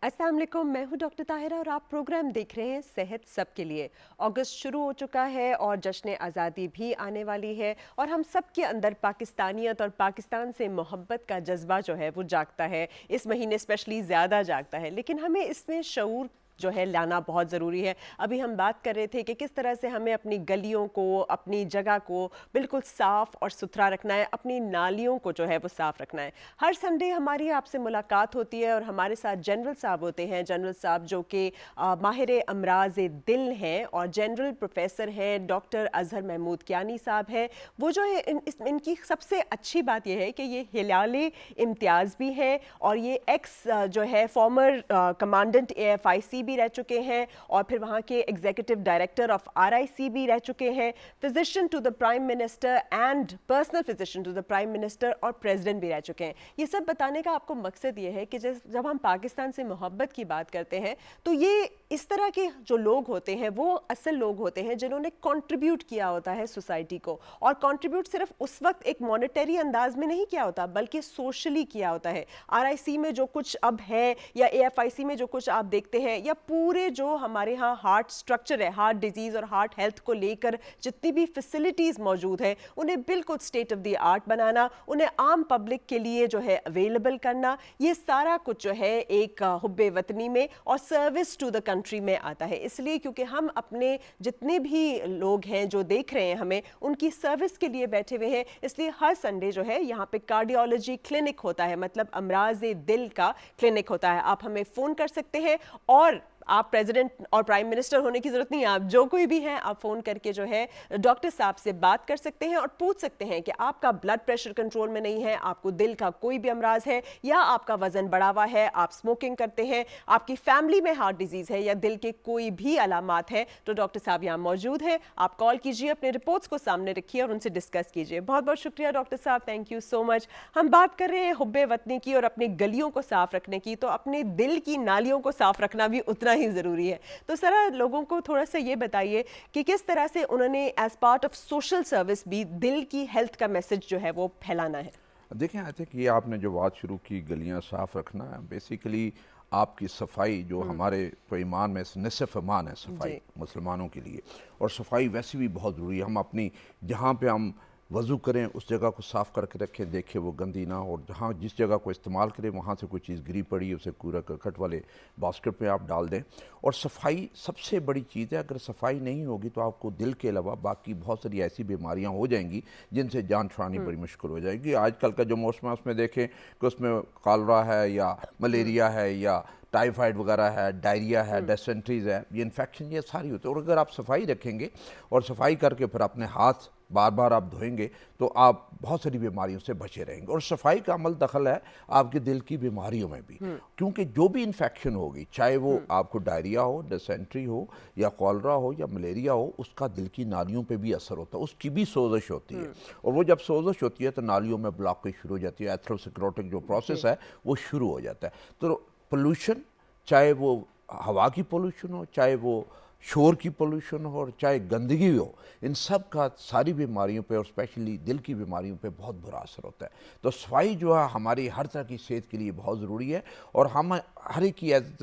अस्सलाम वालेकुम, मैं हूं डॉक्टर ताहिरा और आप प्रोग्राम देख रहे हैं सेहत सबके लिए। अगस्त शुरू हो चुका है और जश्न आज़ादी भी आने वाली है और हम सब के अंदर पाकिस्तानियत और पाकिस्तान से मोहब्बत का जज्बा जो है वो जागता है। इस महीने स्पेशली ज़्यादा जागता है, लेकिन हमें इसमें शऊर जो है लाना बहुत ज़रूरी है। अभी हम बात कर रहे थे कि किस तरह से हमें अपनी गलियों को, अपनी जगह को बिल्कुल साफ़ और सुथरा रखना है, अपनी नालियों को जो है वो साफ़ रखना है। हर संडे हमारी आपसे मुलाकात होती है और हमारे साथ जनरल साहब होते हैं। जनरल साहब जो कि माहिर अमराज दिल हैं और जनरल प्रोफेसर हैं, डॉक्टर अजहर महमूद कियानी साहब हैं। वो जो है इनकी सबसे अच्छी बात यह है कि ये हिलाल इम्तियाज़ भी हैं और ये एक्स जो है फॉर्मर कमांडेंट AFIC भी रह चुके हैं और फिर वहाँ के एग्जीक्यूटिव डायरेक्टर ऑफ RIC भी रह चुके हैं, physician to the prime minister and personal physician to the prime minister और प्रेसिडेंट भी रह चुके हैं। ये सब बताने का आपको मकसद ये है कि जब हम पाकिस्तान से मोहब्बत की बात करते हैं तो ये इस तरह के जो लोग होते हैं वो असल लोग होते हैं जिन्होंने कंट्रीब्यूट किया होता है सोसाइटी को, और कंट्रीब्यूट सिर्फ उस वक्त एक मॉनेटरी अंदाज में नहीं किया होता बल्कि सोशली किया होता है। RIC में जो कुछ अब है या AFIC में जो कुछ आप देखते हैं या पूरे जो हमारे यहाँ हार्ट स्ट्रक्चर है, हार्ट डिजीज़ और हार्ट हेल्थ को लेकर जितनी भी फैसिलिटीज़ मौजूद है उन्हें बिल्कुल स्टेट ऑफ द आर्ट बनाना, उन्हें आम पब्लिक के लिए जो है अवेलेबल करना, ये सारा कुछ जो है एक हुब्बे वतनी में और सर्विस टू द कंट्री में आता है। इसलिए क्योंकि हम अपने जितने भी लोग हैं जो देख रहे हैं हमें, उनकी सर्विस के लिए बैठे हुए हैं। इसलिए हर संडे जो है यहाँ पे कार्डियोलॉजी क्लिनिक होता है, मतलब अमराज दिल का क्लिनिक होता है। आप हमें फ़ोन कर सकते हैं और आप प्रेसिडेंट और प्राइम मिनिस्टर होने की ज़रूरत नहीं है, आप जो कोई भी हैं आप फ़ोन करके जो है डॉक्टर साहब से बात कर सकते हैं और पूछ सकते हैं कि आपका ब्लड प्रेशर कंट्रोल में नहीं है, आपको दिल का कोई भी अमराज है या आपका वज़न बढ़ा हुआ है, आप स्मोकिंग करते हैं, आपकी फैमिली में हार्ट डिजीज़ है या दिल के कोई भी अलामात है, तो डॉक्टर साहब यहाँ मौजूद हैं। आप कॉल कीजिए, अपने रिपोर्ट्स को सामने रखिए और उनसे डिस्कस कीजिए। बहुत बहुत शुक्रिया डॉक्टर साहब, थैंक यू सो मच। हम बात कर रहे हैं हुब्बे वतनी की और अपनी गलियों को साफ़ रखने की, तो अपने दिल की नालियों को साफ़ रखना भी उतना ही ज़रूरी है। तो सर लोगों को थोड़ा सा ये बताइए कि किस तरह से उन्होंने as part of social service भी दिल की हेल्थ का मैसेज जो है वो फैलाना है। देखें, आई थिंक ये आपने जो बात शुरू की गलियां साफ़ रखना, बेसिकली आपकी सफाई जो हमारे तो ईमान में निसफ ईमान है सफाई मुसलमानों के लिए, और सफाई वैसे भी बहुत ज़रूरी है। हम अपनी जहाँ पे हम वज़ू करें उस जगह को साफ़ करके रखें, देखें वो गंदी ना हो, और जहाँ जिस जगह को इस्तेमाल करें वहाँ से कोई चीज़ गिरी पड़ी उसे कूड़ा करकट वाले बास्केट में आप डाल दें। और सफाई सबसे बड़ी चीज़ है। अगर सफाई नहीं होगी तो आपको दिल के अलावा बाकी बहुत सारी ऐसी बीमारियाँ हो जाएंगी जिनसे जान छुड़ानी बड़ी मुश्किल हो जाएगी। आजकल का जो मौसम है उसमें देखें कि उसमें कॉलरा है या मलेरिया है या टाइफाइड वगैरह है, डायरिया है, डिसेंट्रीज़ है, ये इन्फेक्शन ये सारी होती है। और अगर आप सफाई रखेंगे और सफाई करके फिर अपने हाथ बार बार आप धोएंगे तो आप बहुत सारी बीमारियों से बचे रहेंगे। और सफाई का अमल दखल है आपके दिल की बीमारियों में भी, क्योंकि जो भी इन्फेक्शन होगी, चाहे वो आपको डायरिया हो, डिसेंट्री हो या कॉलरा हो या मलेरिया हो, उसका दिल की नालियों पे भी असर होता है, उसकी भी सोजिश होती है। और वो जब सोजिश होती है तो नालियों में ब्लॉकेज शुरू हो जाती है, एथेरोस्क्लेरोटिक जो प्रोसेस है वो शुरू हो जाता है। तो पोल्यूशन, चाहे वो हवा की पोल्यूशन हो, चाहे वो शोर की पोल्यूशन हो, और चाहे गंदगी हो, इन सब का सारी बीमारियों पे और स्पेशली दिल की बीमारियों पे बहुत बुरा असर होता है। तो सफाई जो है हमारी हर तरह की सेहत के लिए बहुत ज़रूरी है, और हम हर एक की एज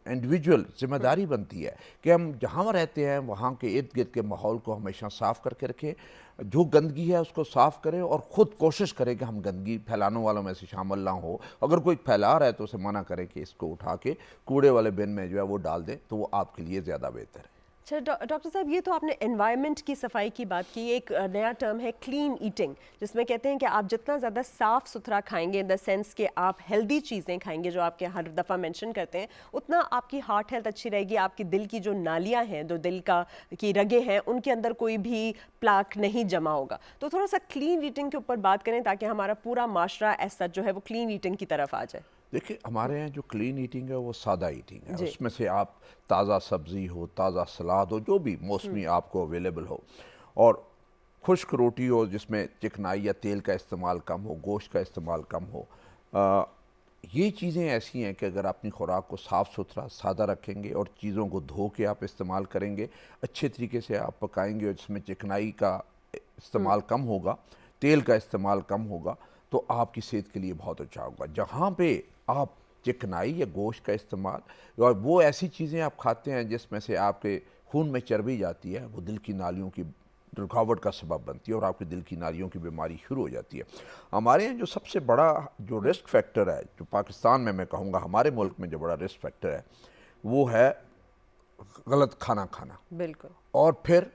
इंडिविजुअल जिम्मेदारी बनती है कि हम जहाँ रहते हैं वहाँ के इर्द गिर्द के माहौल को हमेशा साफ़ करके रखें, जो गंदगी है उसको साफ़ करें और ख़ुद कोशिश करें कि हम गंदगी फैलाने वालों में से शामिल ना हो। अगर कोई फैला रहा है तो उसे मना करें कि इसको उठा के कूड़े वाले बिन में जो है वो डाल दें, तो वो आपके लिए ज़्यादा बेहतर है। अच्छा डॉक्टर साहब, ये तो आपने एनवायरनमेंट की सफाई की बात की। एक नया टर्म है क्लीन ईटिंग, जिसमें कहते हैं कि आप जितना ज़्यादा साफ़ सुथरा खाएंगे, इन द सेंस कि आप हेल्दी चीज़ें खाएंगे जो आपके हर दफ़ा मेंशन करते हैं, उतना आपकी हार्ट हेल्थ अच्छी रहेगी, आपकी दिल की जो नालियाँ हैं, जो दिल का की रगें हैं, उनके अंदर कोई भी प्लाक नहीं जमा होगा। तो थोड़ा सा क्लीन ईटिंग के ऊपर बात करें ताकि हमारा पूरा माशरा ऐसा जो है वो क्लीन ईटिंग की तरफ आ जाए। देखिए, हमारे यहाँ जो क्लीन ईटिंग है वो सादा ईटिंग है। उसमें से आप ताज़ा सब्ज़ी हो, ताज़ा सलाद हो, जो भी मौसमी आपको अवेलेबल हो, और खुश्क रोटी हो जिसमें चिकनाई या तेल का इस्तेमाल कम हो, गोश्त का इस्तेमाल कम हो। ये चीज़ें ऐसी हैं कि अगर अपनी खुराक को साफ़ सुथरा सादा रखेंगे और चीज़ों को धो के आप इस्तेमाल करेंगे, अच्छे तरीके से आप पकाएंगे और जिसमें चिकनाई का इस्तेमाल कम होगा, तेल का इस्तेमाल कम होगा, तो आपकी सेहत के लिए बहुत अच्छा होगा। जहाँ पे आप चिकनाई या गोश्त का इस्तेमाल, और वो ऐसी चीज़ें आप खाते हैं जिसमें से आपके खून में चर्बी जाती है, वो दिल की नालियों की रुकावट का सबब बनती है और आपके दिल की नालियों की बीमारी शुरू हो जाती है। हमारे यहाँ जो सबसे बड़ा जो रिस्क फैक्टर है, जो पाकिस्तान में मैं कहूँगा हमारे मुल्क में जो बड़ा रिस्क फैक्टर है, वो है गलत खाना खाना, बिल्कुल। और फिर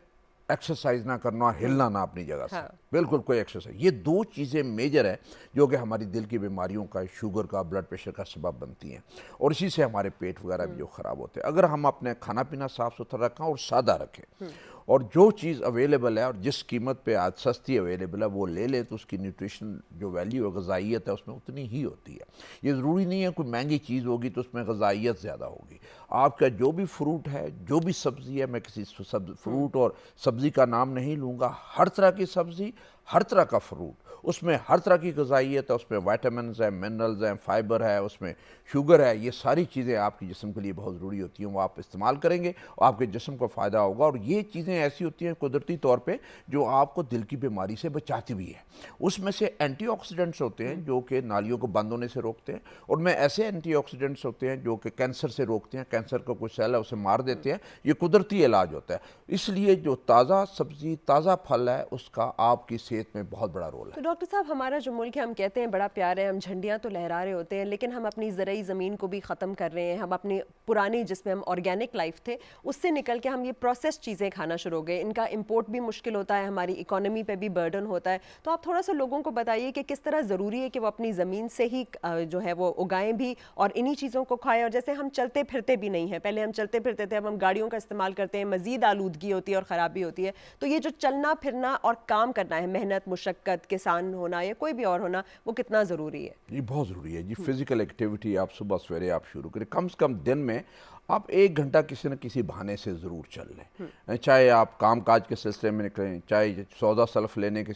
एक्सरसाइज ना करना, हिलना ना अपनी जगह से, हाँ। बिल्कुल कोई एक्सरसाइज। ये दो चीज़ें मेजर है जो कि हमारी दिल की बीमारियों का, शुगर का, ब्लड प्रेशर का सबब बनती हैं, और इसी से हमारे पेट वगैरह भी जो ख़राब होते हैं। अगर हम अपने खाना पीना साफ़ सुथरा रखें और सादा रखें, और जो चीज़ अवेलेबल है और जिस कीमत पे आज सस्ती अवेलेबल है वो ले लें, तो उसकी न्यूट्रिशन जो वैल्यू है, ग़िज़ाइयत है, उसमें उतनी ही होती है। ये ज़रूरी नहीं है कोई महंगी चीज़ होगी तो उसमें ग़िज़ाइयत ज़्यादा होगी। आपका जो भी फ्रूट है, जो भी सब्ज़ी है, मैं किसी फ्रूट और सब्ज़ी का नाम नहीं लूँगा, हर तरह की सब्ज़ी, हर तरह का फ्रूट, उसमें हर तरह की ग़िज़ाइयत है, उसमें विटामिन्स हैं, मिनरल्स हैं, फाइबर है, उसमें शुगर है। ये सारी चीज़ें आपके जिस्म के लिए बहुत ज़रूरी होती हैं, वो आप इस्तेमाल करेंगे और आपके जिस्म को फ़ायदा होगा। और ये चीज़ें ऐसी होती हैं कुदरती तौर पे जो आपको दिल की बीमारी से बचाती भी है। उसमें से एंटीऑक्सीडेंट्स होते हैं जो कि नालियों को बंद होने से रोकते हैं, और में ऐसे एंटीऑक्सीडेंट्स होते हैं जो कि कैंसर से रोकते हैं, कैंसर का कोई सेल है उसे मार देते हैं। ये कुदरती इलाज होता है। इसलिए जो ताज़ा सब्ज़ी, ताज़ा फल है, उसका आपकी सेहत में बहुत बड़ा रोल है। तो डॉक्टर साहब, हमारा जो मुल्क है, हम कहते हैं बड़ा प्यार है, हम झंडियाँ तो लहरा रहे होते हैं, लेकिन हम अपनी ज़रूरी ज़मीन को भी ख़त्म कर रहे हैं। हम अपनी पुरानी, जिसमें हम ऑर्गेनिक लाइफ थे, उससे निकल के हम ये प्रोसेस चीज़ें खाना शुरू हो गए। इनका इंपोर्ट भी मुश्किल होता है, हमारी इकोनॉमी पे भी बर्डन होता है। तो आप थोड़ा सा लोगों को बताइए कि किस तरह ज़रूरी है कि वो अपनी ज़मीन से ही जो है वो उगाएं भी और इन्हीं चीज़ों को खाएं। और जैसे हम चलते फिरते भी नहीं हैं, पहले हम चलते फिरते थे, अब हम गाड़ियों का इस्तेमाल करते हैं, मज़ीद आलूदगी होती है और ख़राबी होती है। तो ये जो चलना फिरना और काम करना है, मेहनत, मुशक्क़त, किसान होना या कोई भी और होना, वो कितना ज़रूरी है? ये बहुत ज़रूरी है जी। फिज़िकल एक्टिविटी आप सुबह सवेरे आप शुरू करें, कम से कम दिन में आप 1 घंटा किसी न किसी बहाने से ज़रूर चल लें। चाहे आप काम काज के सिलसिले में निकलें, चाहे सौदा सल्फ़ लेने के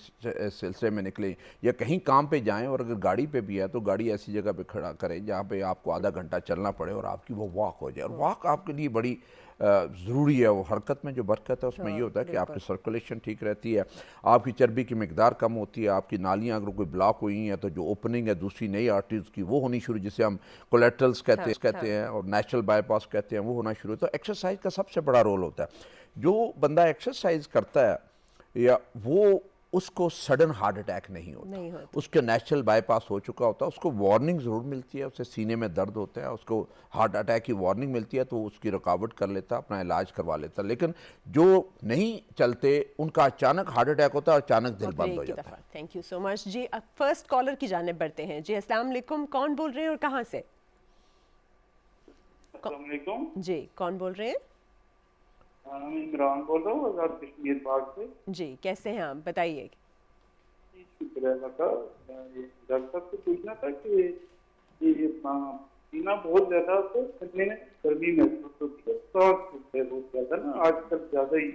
सिलसिले में निकलें, या कहीं काम पे जाएं, और अगर गाड़ी पे भी है तो गाड़ी ऐसी जगह पे खड़ा करें जहाँ पे आपको आधा घंटा चलना पड़े और आपकी वो वॉक हो जाए। और वॉक आपके लिए बड़ी ज़रूरी है। वो हरकत में जो बरकत है उसमें ये होता है कि आपकी सर्कुलेशन ठीक रहती है, आपकी चर्बी की मिकदार कम होती है, आपकी नालियाँ अगर कोई ब्लॉक हुई हैं तो जो ओपनिंग है दूसरी नई आर्टरीज की वो होनी शुरू, जिसे हम कोलेट्रल्स कहते हैं और नेचुरल बाईपास कहते हैं, वो होना शुरू। तो एक्सरसाइज का सबसे बड़ा रोल होता है। जो बंदा एक्सरसाइज करता है या वो, उसको सडन हार्ट अटैक नहीं होता, उसके नेचुरल बाईपास हो चुका होता है, उसको वार्निंग ज़रूर मिलती है, उसे सीने में दर्द होता है, उसको हार्ट अटैक की वार्निंग मिलती है तो उसकी रुकावट कर लेता, अपना इलाज करवा लेता। लेकिन जो नहीं चलते उनका अचानक हार्ट अटैक होता है और अचानक दिल बंद हो जाता है। थैंक यू सो मच जी। अब फर्स्ट कॉलर की जानिब बढ़ते हैं जी। अस्सलाम वालेकुम, कौन बोल रहे हैं और कहाँ से? जी, कौन बोल रहे हैं? मैं इमरान बोल रहा हूँ आज़ाद कश्मीर बाग से। जी, कैसे हैं आप, बताइए। शुक्र है अल्लाह का। ये डॉक्टर साहब से पूछना था कि ये पसीना बहुत ज़्यादा तो ठंडे में गर्मी महसूस होती है, सांस फूलते हैं बहुत ज़्यादा ना, आजकल ज़्यादा ही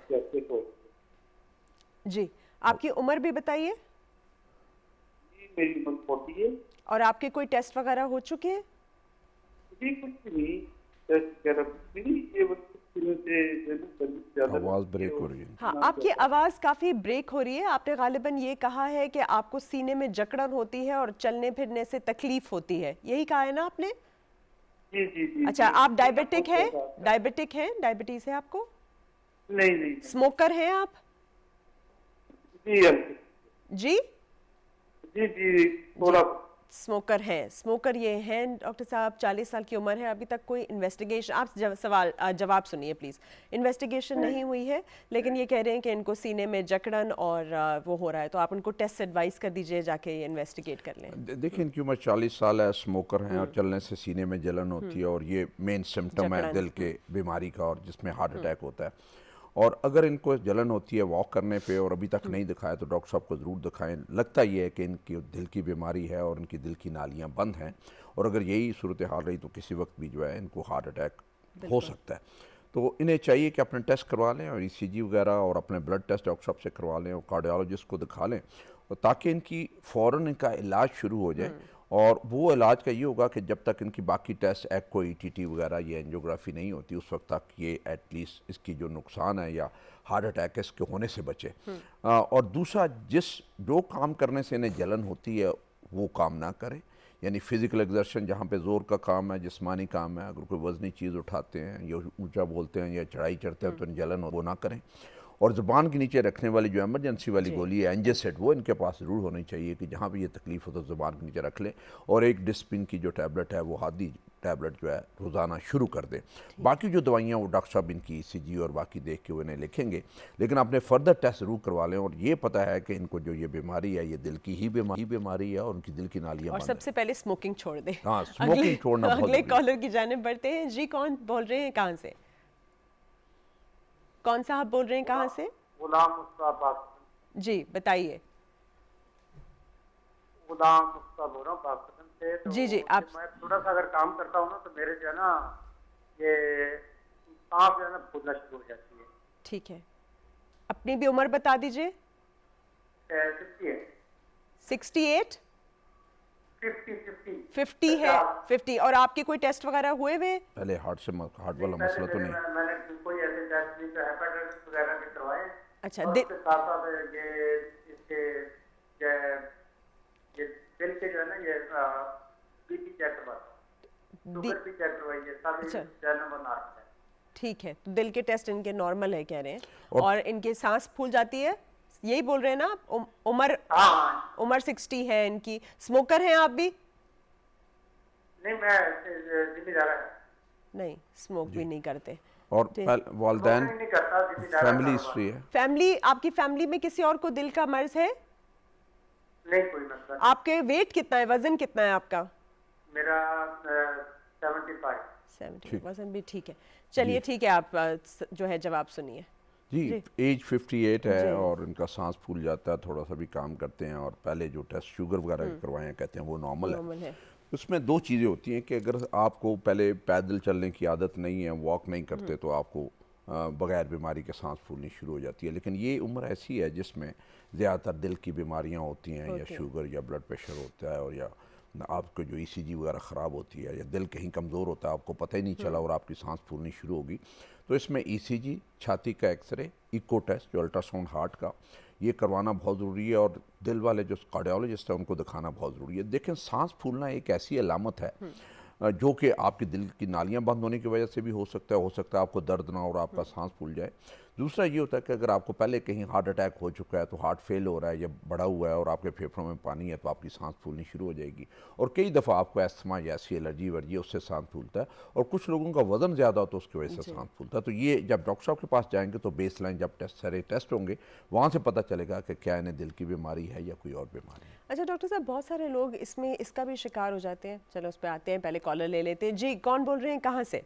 कैसे हो। जी, आपकी उम्र भी बताइए। जी, मेरी उम्र 40 है। और आपके कोई टेस्ट वगैरह हो चुके हैं? जी कुछ नहीं, टेस्ट वगैरह कुछ नहीं, ये बस आवाज़ ब्रेक हो रही है। हाँ, आपकी आवाज़ काफ़ी ब्रेक हो रही है। आपने गालिबन ये कहा है कि आपको सीने में जकड़न होती है और चलने फिरने से तकलीफ होती है, यही कहा है ना आपने? जी जी जी। अच्छा, आप डायबिटिक हैं? डायबिटिक हैं? डायबिटीज़ है आपको? नहीं नहीं। स्मोकर हैं आप? जी जी जी जी, थोड़ा स्मोकर हैं। स्मोकर ये हैं डॉक्टर साहब, 40 साल की उम्र है, अभी तक कोई इन्वेस्टिगेशन, आप जवाब सुनिए प्लीज़। इन्वेस्टिगेशन नहीं हुई है, लेकिन ये कह रहे हैं कि इनको सीने में जकड़न और वो हो रहा है, तो आप उनको टेस्ट एडवाइस कर दीजिए, जाके ये इन्वेस्टिगेट कर लें। देखिए, इनकी उम्र 40 साल है, स्मोकर हैं और चलने से सीने में जलन होती है, और ये मेन सिम्टम है दिल के बीमारी का, और जिसमें हार्ट अटैक होता है। और अगर इनको जलन होती है वॉक करने पे और अभी तक नहीं दिखाया तो डॉक्टर साहब को ज़रूर दिखाएं। लगता ये है कि इनकी दिल की बीमारी है और इनकी दिल की नालियाँ बंद हैं, और अगर यही सूरत हाल रही तो किसी वक्त भी जो है इनको हार्ट अटैक हो सकता है। तो इन्हें चाहिए कि अपने टेस्ट करवा लें, और ECG वगैरह और अपने ब्लड टेस्ट डॉक्टर साहब से करवा लें और कार्डियोलॉजिस्ट को दिखा लें, और ताकि इनकी फ़ौरन इनका इलाज शुरू हो जाए। और वो इलाज का ये होगा कि जब तक इनकी बाकी टेस्ट एको ETT वगैरह ये एंजियोग्राफी नहीं होती, उस वक्त तक ये एटलीस्ट इसकी जो नुकसान है या हार्ट अटैक इसके होने से बचे। और दूसरा, जो काम करने से इन्हें जलन होती है वो काम ना करें, यानी फ़िज़िकल एग्जर्शन जहाँ पे ज़ोर का काम है, जिस्मानी काम है, अगर कोई वज़नी चीज़ उठाते हैं या ऊंचा बोलते हैं या चढ़ाई चढ़ते हैं तो जलन हो वो ना करें। और ज़ुबान के नीचे रखने वाली जो इमरजेंसी वाली जी। गोली है एंजेसिड, वो इनके पास ज़रूर होनी चाहिए कि जहाँ भी ये तकलीफ़ हो तो ज़ुबान के नीचे रख लें। और एक डिस्पिन की जो टैबलेट है वो हादी टैबलेट जो है रोज़ाना शुरू कर दें। बाकी जो दवाइयाँ वो डॉक्टर साहब इनकी ECG और बाकी देख के वो इन्हें लिखेंगे, लेकिन आपने फर्दर टेस्ट ज़रूर करवा लें। और ये पता है कि इनको जो ये बीमारी है ये दिल की ही बीमारी है और उनकी दिल की नालियाँ और बंद सबसे पहले स्मोकिंग छोड़ दें। हाँ, स्मोकिंग छोड़ना बहुत अगले ज़रूरी है। कॉलर की जानिब बढ़ते हैं। जी, कौन बोल रहे हैं, कहाँ से? कौन साहब बोल रहे हैं, कहाँ से? गुलाम मुस्तफा पाकिस्तान। जी बताइए। गुलाम मुस्तफा बोल रहा हूँ पाकिस्तान से। तो जी, जी, आप मैं थोड़ा सा अगर काम करता हूँ ना तो मेरे जो है ना ये सांस जो है ना फूलना शुरू हो जाती है। ठीक है, अपनी भी उम्र बता दीजिए। 68 50 है। 50 और आपके कोई टेस्ट वगैरह हुए हुए? पहले हार्ट वाला मसला तो नहीं? मैंने कोई ऐसे टेस्ट नहीं, तो हेपेटाइटिस वगैरह के करवाए। अच्छा, और उसके साथ साथ ये इसके ये दिल के जो है ना ये BP चेक करवाता हूँ, शुगर भी चेक करवाई है, सब अच्छा। नंबर आ रहा है। ठीक है, तो दिल के टेस्ट इनके नॉर्मल है कह रहे हैं। और इनके सांस फूल जाती है, यही बोल रहे हैं ना आप? उम्र 60 है इनकी। स्मोकर हैं आप भी? नहीं, मैं जिम्मेदार है। नहीं, स्मोक भी नहीं करते। और वालदैन नहीं करता, जिम्मेदार फैमिली हिस्ट्री है? फैमिली, आपकी फैमिली में किसी और को दिल का मर्ज है? नहीं, कोई मसला। आपके वेट कितना है, वजन कितना है आपका? मेरा 75। 70, वजन भी ठीक है। चलिए ठीक है, आप जो है जवाब सुनिए। जी, एज 58 है जी। और इनका सांस फूल जाता है, थोड़ा सा भी काम करते हैं। और पहले जो टेस्ट शुगर वगैरह के करवाए हैं कहते हैं वो नॉर्मल है। उसमें दो चीज़ें होती हैं कि अगर आपको पहले पैदल चलने की आदत नहीं है, वॉक नहीं करते, तो आपको बगैर बीमारी के सांस फूलनी शुरू हो जाती है। लेकिन ये उम्र ऐसी है जिसमें ज़्यादातर दिल की बीमारियां होती हैं या शुगर या ब्लड प्रेशर होता है, और या आपको जो ECG वगैरह ख़राब होती है या दिल कहीं कमज़ोर होता है, आपको पता ही नहीं चला और आपकी सांस फूलनी शुरू होगी। तो इसमें ECG, छाती का एक्सरे, इको टेस्ट जो अल्ट्रासाउंड हार्ट का, ये करवाना बहुत ज़रूरी है। और दिल वाले जो कार्डियोलॉजिस्ट हैं उनको दिखाना बहुत ज़रूरी है। देखें, सांस फूलना एक ऐसी अलामत है जो कि आपकी दिल की नालियां बंद होने की वजह से भी हो सकता है आपको दर्द ना और आपका सांस फूल जाए। दूसरा ये होता है कि अगर आपको पहले कहीं हार्ट अटैक हो चुका है, तो हार्ट फेल हो रहा है या बढ़ा हुआ है और आपके फेफड़ों में पानी है, तो आपकी सांस फूलनी शुरू हो जाएगी। और कई दफ़ा आपको एस्थमा या ऐसी एलर्जी वर्जी उससे सांस फूलता है। और कुछ लोगों का वज़न ज़्यादा हो तो उसकी वजह से सांस फूलता है। तो ये जब डॉक्टर साहब के पास जाएंगे तो बेस लाइन जब सारे टेस्ट होंगे, वहाँ से पता चलेगा कि क्या इन्हें दिल की बीमारी है या कोई और बीमारी है। अच्छा डॉक्टर साहब, बहुत सारे लोग इसमें इसका भी शिकार हो जाते हैं। चलो उस पर आते हैं, पहले कॉलर ले लेते हैं। जी, कौन बोल रहे हैं, कहाँ से?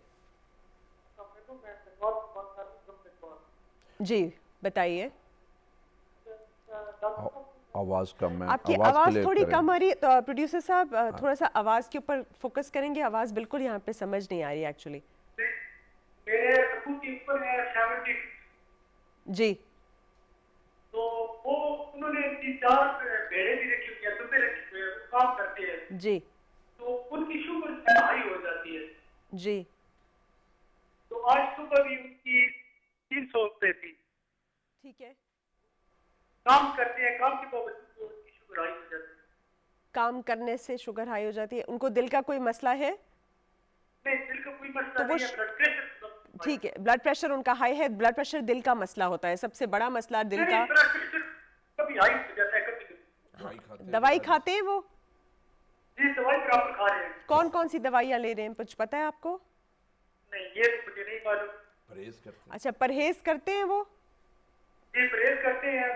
जी बताइए। आवाज़ कम है, आपकी आवाज़ clear थोड़ी करें। कम आ रही है, तो प्रोड्यूसर साहब थोड़ा सा आवाज़ के ऊपर फोकस करेंगे। आवाज़ बिल्कुल यहाँ पे समझ नहीं आ रही एक्चुअली। मेरे अबू की उम्र है 70। जी, तो वो उन्होंने 3-4 भेड़े भी रखी हुई है, दुबे रखे हुए हैं, वो काम करते हैं। जी, तो उनकी शुगर हाई हो जाती है। जी, तो आज सुबह भी उनकी 300 पे थी। ठीक है। काम करते हैं, काम के बावजूद उनकी शुगर हाई हो जाती है। काम करने से शुगर हाई हो जाती है। उनको दिल का कोई मसला है? नहीं, दिल का कोई मसला तो वो नहीं है, ब्लड प्रेशर ठीक है, ब्लड प्रेशर उनका हाई है। ब्लड प्रेशर दिल का मसला होता है, सबसे बड़ा मसला दिल का। ब्लड प्रेशर कभी हाई हो जाता है, कभी दवाई खाते हैं वो? जी, दवाई बराबर खा रहे हैं। कौन कौन सी दवाइयाँ ले रहे हैं, कुछ पता है आपको? नहीं, ये तो मुझे नहीं मालूम। परहेज करते हैं। अच्छा, परहेज करते हैं वो? जी, परहेज करते हैं,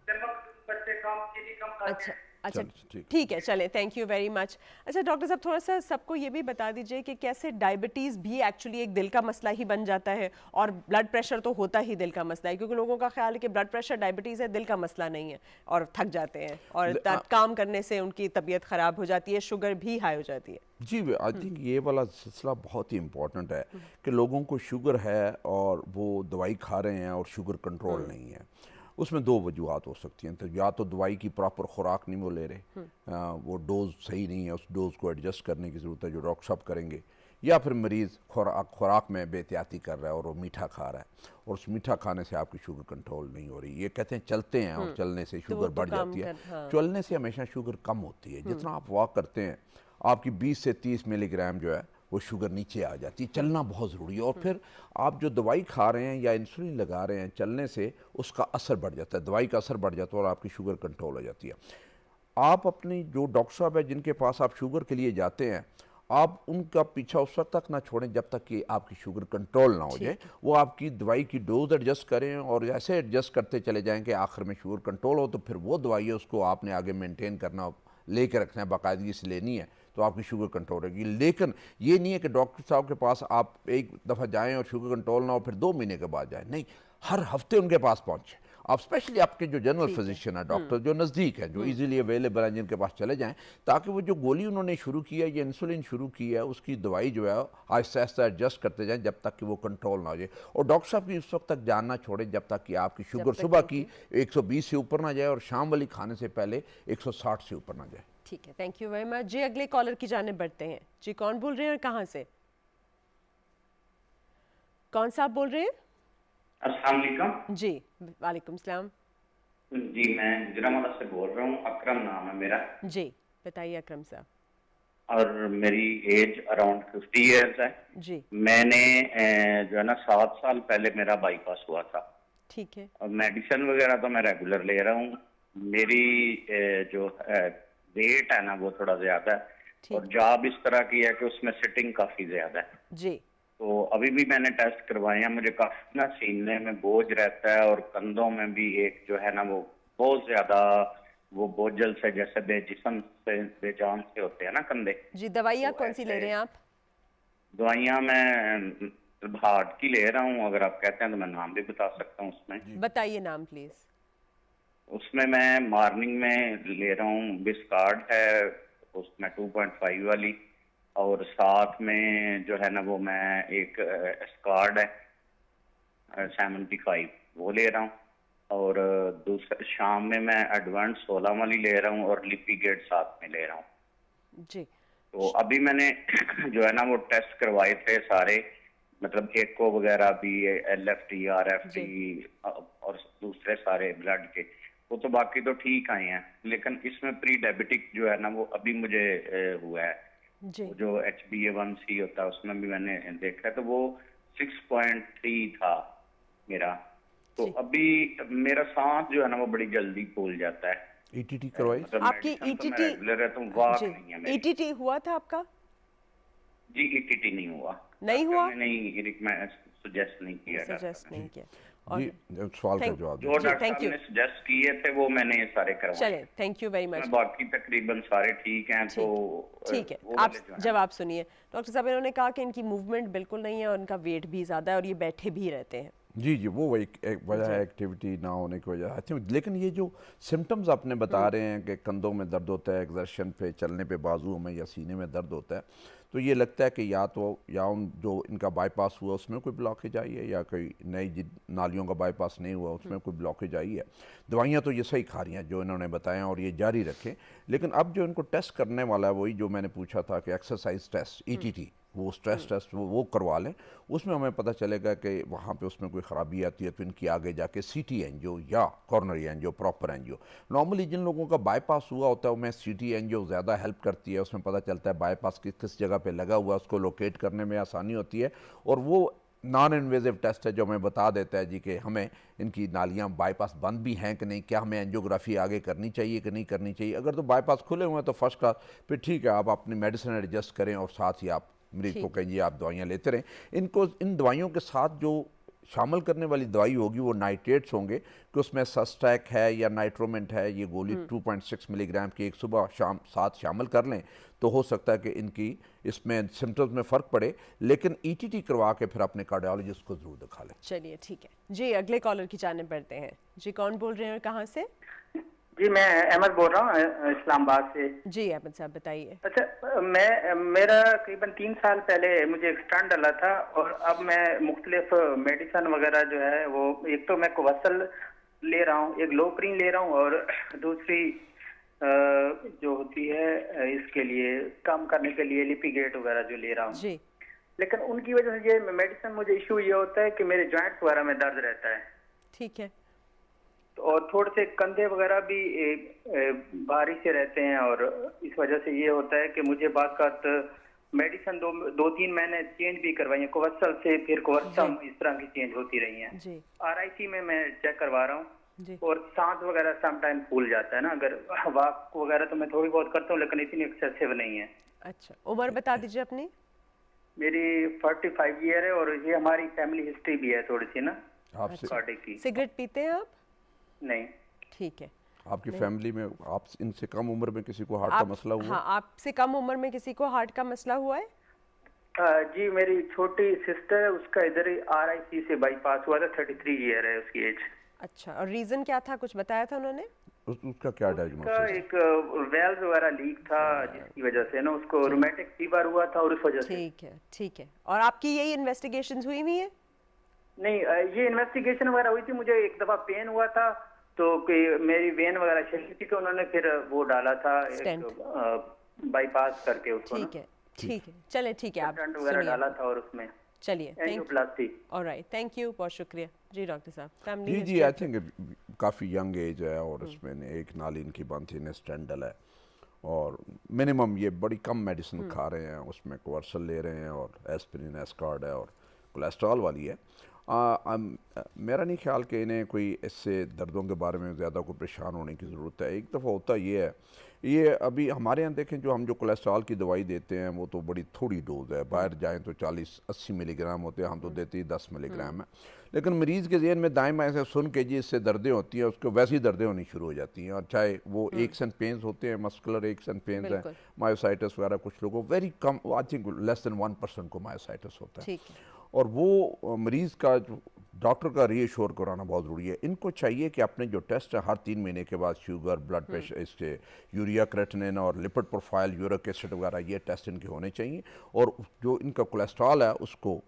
नमक करते, काम चीनी कम खाते अच्छा हैं। अच्छा, ठीक। ठीक है, चले, थैंक यू वेरी मच। अच्छा डॉक्टर साहब, थोड़ा सा सबको ये भी बता दीजिए कि कैसे डायबिटीज़ भी एक्चुअली एक दिल का मसला ही बन जाता है, और ब्लड प्रेशर तो होता ही दिल का मसला है, क्योंकि लोगों का ख्याल है कि ब्लड प्रेशर डायबिटीज़ है, दिल का मसला नहीं है, और थक जाते हैं और काम करने से उनकी तबीयत ख़राब हो जाती है, शुगर भी हाई हो जाती है। जी, आई थिंक ये वाला सिलसिला बहुत ही इम्पोर्टेंट है कि लोगों को शुगर है और वो दवाई खा रहे हैं और शुगर कंट्रोल नहीं है। उसमें दो वजूहत हो सकती हैं। तो या तो दवाई की प्रॉपर खुराक नहीं वो ले रहे, वो डोज सही नहीं है, उस डोज को एडजस्ट करने की ज़रूरत है जो डॉक्टर साहब करेंगे। या फिर मरीज़ खुराक में बेहतियाती कर रहा है और वो मीठा खा रहा है और उस मीठा खाने से आपकी शुगर कंट्रोल नहीं हो रही। ये कहते हैं चलते हैं और चलने से शुगर बढ़ जाती है। चलने से हमेशा शुगर कम होती है। जितना आप वॉक करते हैं आपकी 20 से 30 मिलीग्राम जो है वो शुगर नीचे आ जाती है। चलना बहुत ज़रूरी है। और फिर आप जो दवाई खा रहे हैं या इंसुलिन लगा रहे हैं, चलने से उसका असर बढ़ जाता है, दवाई का असर बढ़ जाता है और आपकी शुगर कंट्रोल हो जाती है। आप अपनी जो डॉक्टर साहब है जिनके पास आप शुगर के लिए जाते हैं, आप उनका पीछा उस वक्त तक ना छोड़ें जब तक कि आपकी शुगर कंट्रोल ना हो जाए। वो आपकी दवाई की डोज एडजस्ट करें और ऐसे एडजस्ट करते चले जाएं कि आखिर में शुगर कंट्रोल हो, तो फिर वो दवाई है उसको आपने आगे मेंटेन करना, लेके रखना है, बाकायदगी से लेनी है, तो आपकी शुगर कंट्रोल रहेगी। लेकिन ये नहीं है कि डॉक्टर साहब के पास आप एक दफ़ा जाएं और शुगर कंट्रोल ना हो फिर 2 महीने के बाद जाएं। नहीं, हर हफ्ते उनके पास पहुँचें आप, स्पेशली आपके जो जनरल फिजिशियन है, डॉक्टर जो नज़दीक है, जो इजीली अवेलेबल है, जिनके पास चले जाएं, ताकि वो जो गोली उन्होंने शुरू की है, ये इंसुलिन शुरू की है, उसकी दवाई जो है आहिस्ता आहिस्ता एडजस्ट करते जाएं जब तक कि वो कंट्रोल ना हो जाए। और डॉक्टर साहब की उस वक्त तक जानना छोड़ें जब तक कि आपकी शुगर सुबह की 120 से ऊपर ना जाए और शाम वाली खाने से पहले 160 से ऊपर ना जाए। ठीक है, थैंक यू वेरी मच जी। अगले कॉलर की जाने बढ़ते हैं जी। कौन बोल रहे हैं और कहाँ से? कौन सा आप बोल रहे हैं? अस्सलाम वालेकुम जी, वालेकुम सलाम जी। मैं गुजरावाला से बोल रहा हूँ, अकरम नाम है मेरा। जी, बताइए अकरम साहब। और मेरी एज अराउंड 50 इयर्स है जी। मैंने जो है ना 7 साल पहले मेरा बाईपास हुआ था। ठीक है। और मेडिसिन वगैरह तो मैं रेगुलर ले रहा हूँ। मेरी जो वेट है ना वो थोड़ा ज्यादा है और जॉब इस तरह की है कि उसमें सिटिंग काफी ज्यादा है। जी। तो अभी भी मैंने टेस्ट करवाए हैं, मुझे काफी ना सीने में बोझ रहता है और कंधों में भी एक जो है ना वो बहुत ज्यादा वो बोझल से, जैसे बेजिस्म से, बेजान से होते हैं ना कंधे। जी, दवाइयाँ तो कौन सी ले रहे हैं आप? दवाइयाँ मैं हार्ट की ले रहा हूँ, अगर आप कहते हैं तो मैं नाम भी बता सकता हूँ उसमें। बताइए नाम प्लीज। उसमें मैं मॉर्निंग में ले रहा हूँ, बिस्कार्ड है उसमें 2.5 वाली, और साथ में जो है ना वो मैं एक स्कार्ड है 75 वो ले रहा हूँ, और दूसरे शाम में मैं एडवांस 16 वाली ले रहा हूँ और लिपिगेट साथ में ले रहा हूँ जी। तो अभी मैंने जो है ना वो टेस्ट करवाए थे सारे, मतलब एको वगैरह भी, LFT RFT और दूसरे सारे ब्लड के, वो तो बाकी तो ठीक आए हैं, लेकिन इसमें प्री डायबिटिक जो है ना वो अभी मुझे हुआ है जी। जो HbA1c होता है उसमें भी मैंने देखा है, तो वो 6.3 था मेरा। तो अभी मेरा सांस जो है ना वो बड़ी जल्दी फूल जाता है। ETT करवाई? मतलब आपकी मेडिसिन तो मैं ETT रेगुलर है, तो वाक नहीं है मेरी। ETT हुआ था आपका? जी ETT नहीं हुआ। नहीं हुआ? मैं सजेस्ट नहीं किया। सजेस्ट नहीं किया। जी, सवाल का जवाब जो डॉक्टर साहब ने सजेस्ट किए थे वो मैंने ये सारे करवाए। चलिए, थैंक यू वेरी मच। बाकी तकरीबन सारे ठीक हैं। तो ठीक है, आप जवाब सुनिए। डॉक्टर साहब इन्होंने कहा कि इनकी मूवमेंट बिल्कुल नहीं है और उनका वेट भी ज़्यादा है और ये बैठे भी रहते हैं। जी जी, वो एक वजह है, एक्टिविटी ना होने की वजह है। लेकिन ये जो सिम्टम्स आपने बता रहे हैं कि कंधों में दर्द होता है, एक्सर्शन पे, चलने पे, बाजुओं में या सीने में दर्द होता है, तो ये लगता है कि या उन जो इनका बाईपास हुआ उसमें कोई ब्लॉकेज आई है, या कोई नई नालियों का बाईपास नहीं हुआ उसमें कोई ब्लॉकेज आई है। दवाइयाँ तो ये सही खा रही हैं जो इन्होंने बताया और ये जारी रखें। लेकिन अब जो इनको टेस्ट करने वाला है वही जो मैंने पूछा था कि एक्सरसाइज टेस्ट, ETT, वो स्ट्रेस टेस्ट वो करवा लें। उसमें हमें पता चलेगा कि वहाँ पे उसमें कोई ख़राबी आती है तो इनकी आगे जाके CT एंजियो या coronary angio, proper angio. Normally जिन लोगों का बाईपास हुआ होता है उनमें CT एंजियो ज़्यादा हेल्प करती है। उसमें पता चलता है बाईपास किस जगह पे लगा हुआ है, उसको लोकेट करने में आसानी होती है। और वो नॉन इन्वेजिव टेस्ट है जो हमें बता देता है जी कि हमें इनकी नालियाँ बाईपास बंद भी हैं कि नहीं, क्या हमें एंजियोग्राफी आगे करनी चाहिए कि नहीं करनी चाहिए। अगर तो बाईपास खुले हुए हैं तो फर्स्ट क्लास, फिर ठीक है, आप अपनी मेडिसिन एडजस्ट करें और साथ ही आप मरीज को कहिए आप दवाइयाँ लेते रहें। इनको इन दवाइयों के साथ जो शामिल करने वाली दवाई होगी वो नाइट्रेट्स होंगे, कि उसमें सस्टैक है या नाइट्रोमेंट है, ये गोली 2.6 मिलीग्राम की एक सुबह शाम साथ शामिल कर लें तो हो सकता है कि इनकी इसमें सिम्टम्स में फ़र्क पड़े। लेकिन ETT करवा के फिर अपने कार्डियोलॉजिस्ट को ज़रूर दिखा लें। चलिए ठीक है जी, अगले कॉलर की जाने बढ़ते हैं जी। कौन बोल रहे हैं और कहाँ से? जी मैं अहमद बोल रहा हूँ इस्लामाबाद से। जी अहमद साहब बताइए। अच्छा, मेरा करीबन 3 साल पहले मुझे एक स्टंट डाला था और अब मैं मुख्तलिफ मेडिसिन वगैरह जो है वो, एक तो मैं कोवसल ले रहा हूँ, एक लोप्रीन ले रहा हूँ, और दूसरी जो होती है इसके लिए कम करने के लिए लिपिगेट वगैरह जो ले रहा हूँ। जी। लेकिन उनकी वजह से ये मेडिसिन मुझे इशू ये होता है कि मेरे जॉइंट्स वगैरह में दर्द रहता है, ठीक है। और थोड़े से कंधे वगैरह भी भारी से रहते हैं, और इस वजह से ये होता है कि मुझे बात मेडिसिन दो तीन महीने चेंज भी करवाई है, कोवक्सल से फिर कोवर्सम इस तरह की चेंज होती रही हैं। जी RIC में मैं चेक करवा रहा हूँ, जी और सांस वगैरह सम टाइम फूल जाता है ना, अगर वॉक वगैरह तो मैं थोड़ी बहुत करता हूँ लेकिन इतनी एक्सेसिव नहीं है। अच्छा, उम्र बता दीजिए अपनी। मेरी 45 ईयर है, और ये हमारी फैमिली हिस्ट्री भी है थोड़ी सी ना आपसे कार्डिक की। सिगरेट पीते हैं आप? नहीं। ठीक है। आपकी फैमिली में आप इनसे कम उम्र में किसी को हार्ट का मसला हुआ? हाँ, आपसे कम उम्र में किसी को हार्ट का मसला हुआ है? जी, मेरी छोटी सिस्टर है, उसका इधर ही RIC से बाईपास हुआ था, 33 ईयर है उसकी एज। अच्छा, और रीजन क्या था, कुछ बताया था उन्होंने? उसका क्या उसका डायग्नोसिस? एक वेल्व वगैरह लीक था, जिसकी वजह से ना उसको रूमेटिक फीवर हुआ था, और उस वजह से। ठीक है, ठीक है। और आपकी यही इन्वेस्टिगेशंस हुई हुई है? नहीं, ये इन्वेस्टिगेशन वगैरह हुई थी, मुझे एक दफा पेन हुआ था तो मेरी वेन वगैरह चली थी, तो उन्होंने फिर वो डाला था बाईपास करके उसको ठीक है, ठीक है, चले ठीक है। आप स्टंट वगैरह सुनिए, डाला था, और उसमें चलिए, thank angioplasty. Alright, thank you, बहुत शुक्रिया जी डॉक्टर साहब। जी फैमिली जी, आई थिंक काफ़ी यंग एज है और इसमें एक नाली इनकी बंद थी, ने स्टेंडल है, और मिनिमम ये बड़ी कम मेडिसिन खा रहे हैं, उसमें कोवर्सल ले रहे हैं, और एस्पिरिन एस्कॉर्ड है, और कोलेस्ट्रॉल वाली है। मेरा नहीं ख्याल कि इन्हें कोई इससे दर्दों के बारे में ज़्यादा कोई परेशान होने की ज़रूरत है। एक दफ़ा होता ये है, ये अभी हमारे यहाँ देखें, जो हम जो कोलेस्ट्रॉल की दवाई देते हैं वो तो बड़ी थोड़ी डोज है, बाहर जाएं तो 40-80 मिलीग्राम होते हैं, हम तो देते ही 10 मिलीग्राम है। लेकिन मरीज़ के ज़हन में दाएं बाएं से सुन के जी इससे दर्दें होती हैं, उसको वैसी दर्दें होनी शुरू हो जाती हैं, और चाहे वो एक्स एंड पेन्स होते हैं, मस्कुलर एक्स एंड पेन्स हैं, मायोसाइटिस वगैरह, कुछ लोगों very come, I think less than 1% को मायोसाइटिस होता है। ठीक है। और वो मरीज़ का जो डॉक्टर का रीअश्योर कराना बहुत ज़रूरी है। इनको चाहिए कि अपने जो टेस्ट है हर 3 महीने के बाद शुगर, ब्लड प्रेशर, इसके यूरिया क्रेटिनिन और लिपिड प्रोफाइल, यूरिक एसिड वगैरह, ये टेस्ट इनके होने चाहिए। और जो इनका कोलेस्ट्रॉल है उसको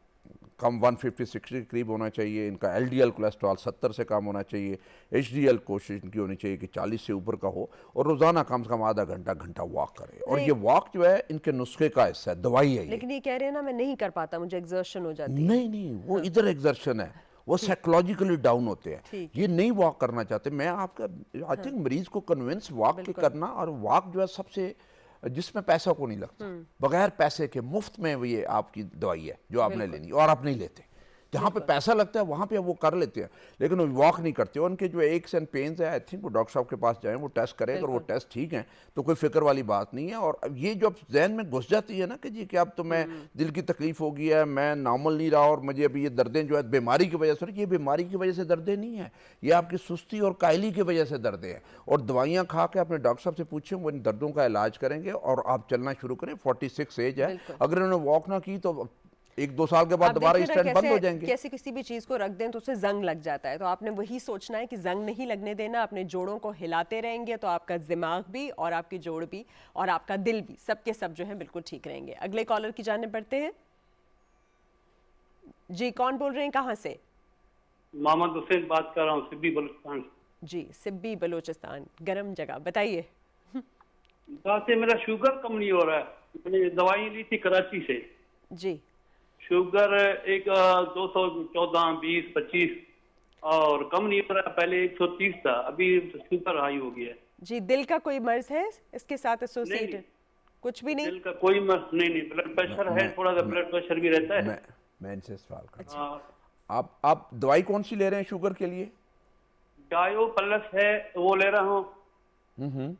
कम 150-60 के करीब होना चाहिए। इनका LDL कोलेस्ट्रॉल 70 से कम होना चाहिए। HDL कोशिश इनकी होनी चाहिए कि 40 से ऊपर का हो, और रोज़ाना कम से कम आधा घंटा वॉक करें। और ये वॉक जो है इनके नुस्खे का हिस्सा है, दवाई है ये। लेकिन ये कह रहे हैं ना, मैं नहीं कर पाता, मुझे एग्जर्शन हो जाती है। नहीं, वो इधर एग्जर्शन है, वो साइकोलॉजिकली डाउन होते हैं, ये नहीं वॉक करना चाहते। मैं आपका आई थिंक मरीज को कन्विंस वॉक के करना, और वॉक जो है सबसे जिसमें पैसा को नहीं लगता, बगैर पैसे के मुफ्त में ये आपकी दवाई है जो आपने लेनी, और आप नहीं लेते। जहाँ पे पैसा लगता है वहाँ पे वो कर लेते हैं, लेकिन वो वॉक नहीं करते। उनके जो एक्स एंड पेन्स है, आई थिंक वो डॉक्टर साहब के पास जाएं, वो टेस्ट करें, अगर वो टेस्ट ठीक है तो कोई फिक्र वाली बात नहीं है। और अब ये जो जहन में घुस जाती है ना कि जी कि अब तो मैं दिल की तकलीफ हो गई है, मैं नॉर्मल नहीं रहा, और मुझे अभी ये दर्दें जो है बीमारी की वजह से, ये बीमारी की वजह से दर्दें नहीं है, ये आपकी सुस्ती और कायली की वजह से दर्दें हैं। और दवाइयाँ खा के अपने डॉक्टर साहब से पूछें, वो इन दर्दों का इलाज करेंगे, और आप चलना शुरू करें। 46 एज है, अगर उन्होंने वॉक ना की तो 1-2 साल के बाद दोबारा स्टैंड बंद हो जाएंगे। कैसे किसी भी चीज को रख दें तो उसे जंग लग जाता है, तो आपने वही सोचना है कि जंग नहीं लगने देना। अपने जोड़ों को हिलाते रहेंगे तो आपका दिमाग भी, और आपकी जोड़ भी, और आपका दिल भी, सब के सब जो है बिल्कुल ठीक रहेंगे। अगले कॉलर की जाने बढ़ते हैं। जी, कौन बोल रहे हैं, कहाँ से? मोहम्मद हुसैन बात कर रहा हूँ, सिब्बी बलूचिस्तान से। जी, सिब्बी बलूचिस्तान, गर्म जगह, बताइए। से मेरा शुगर कम नहीं हो रहा है, मैंने दवाई ली थी कराची से। जी, शुगर एक 214, 20, 25 और कम नहीं हो रहा। पहले 130 था, अभी शुगर हाई हो गया है। जी, दिल का कोई मर्ज है इसके साथ एसोसिएटेड? नहीं, कुछ भी नहीं? दिल का कोई मर्ज नहीं। ब्लड प्रेशर है, थोड़ा सा ब्लड प्रेशर भी रहता है। मैं इनसे सवाल करता हाँ, हूं, आप दवाई कौन सी ले रहे हैं शुगर के लिए? डायो प्लस है वो ले रहा हूँ।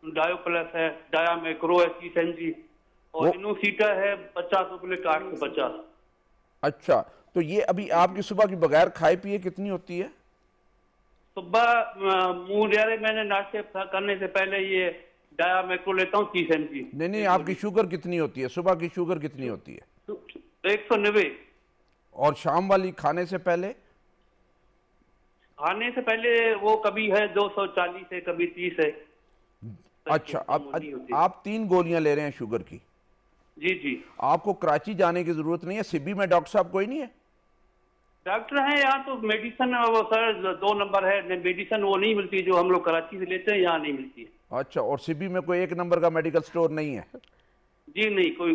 डायो प्लस है, डाया मैक्रो है 30 mg, और इनोसीटा है 50 रुपये का 850। अच्छा, तो ये अभी आपकी सुबह की बगैर खाए पिए कितनी होती है? सुबह मुंह यारे मैंने नाश्ते करने से पहले ये डाया मैक्रो लेता हूँ 30 mg। नहीं, आपकी शुगर कितनी होती है? सुबह की शुगर कितनी होती है? 190। और शाम वाली खाने से पहले? खाने से पहले वो कभी है 240 है, कभी 30 है। अच्छा, आप 3 गोलियां ले रहे हैं शुगर की? जी जी। आपको कराची जाने की जरूरत नहीं है? सिब्बी में डॉक्टर साहब कोई नहीं है? डॉक्टर हैं यहाँ, तो मेडिसिन वो सर 2 नंबर है, मेडिसिन वो नहीं मिलती जो हम लोग कराची से लेते हैं, यहाँ नहीं मिलती है। अच्छा, और सिब्बी में कोई 1 नंबर का मेडिकल स्टोर नहीं है? जी नहीं, कोई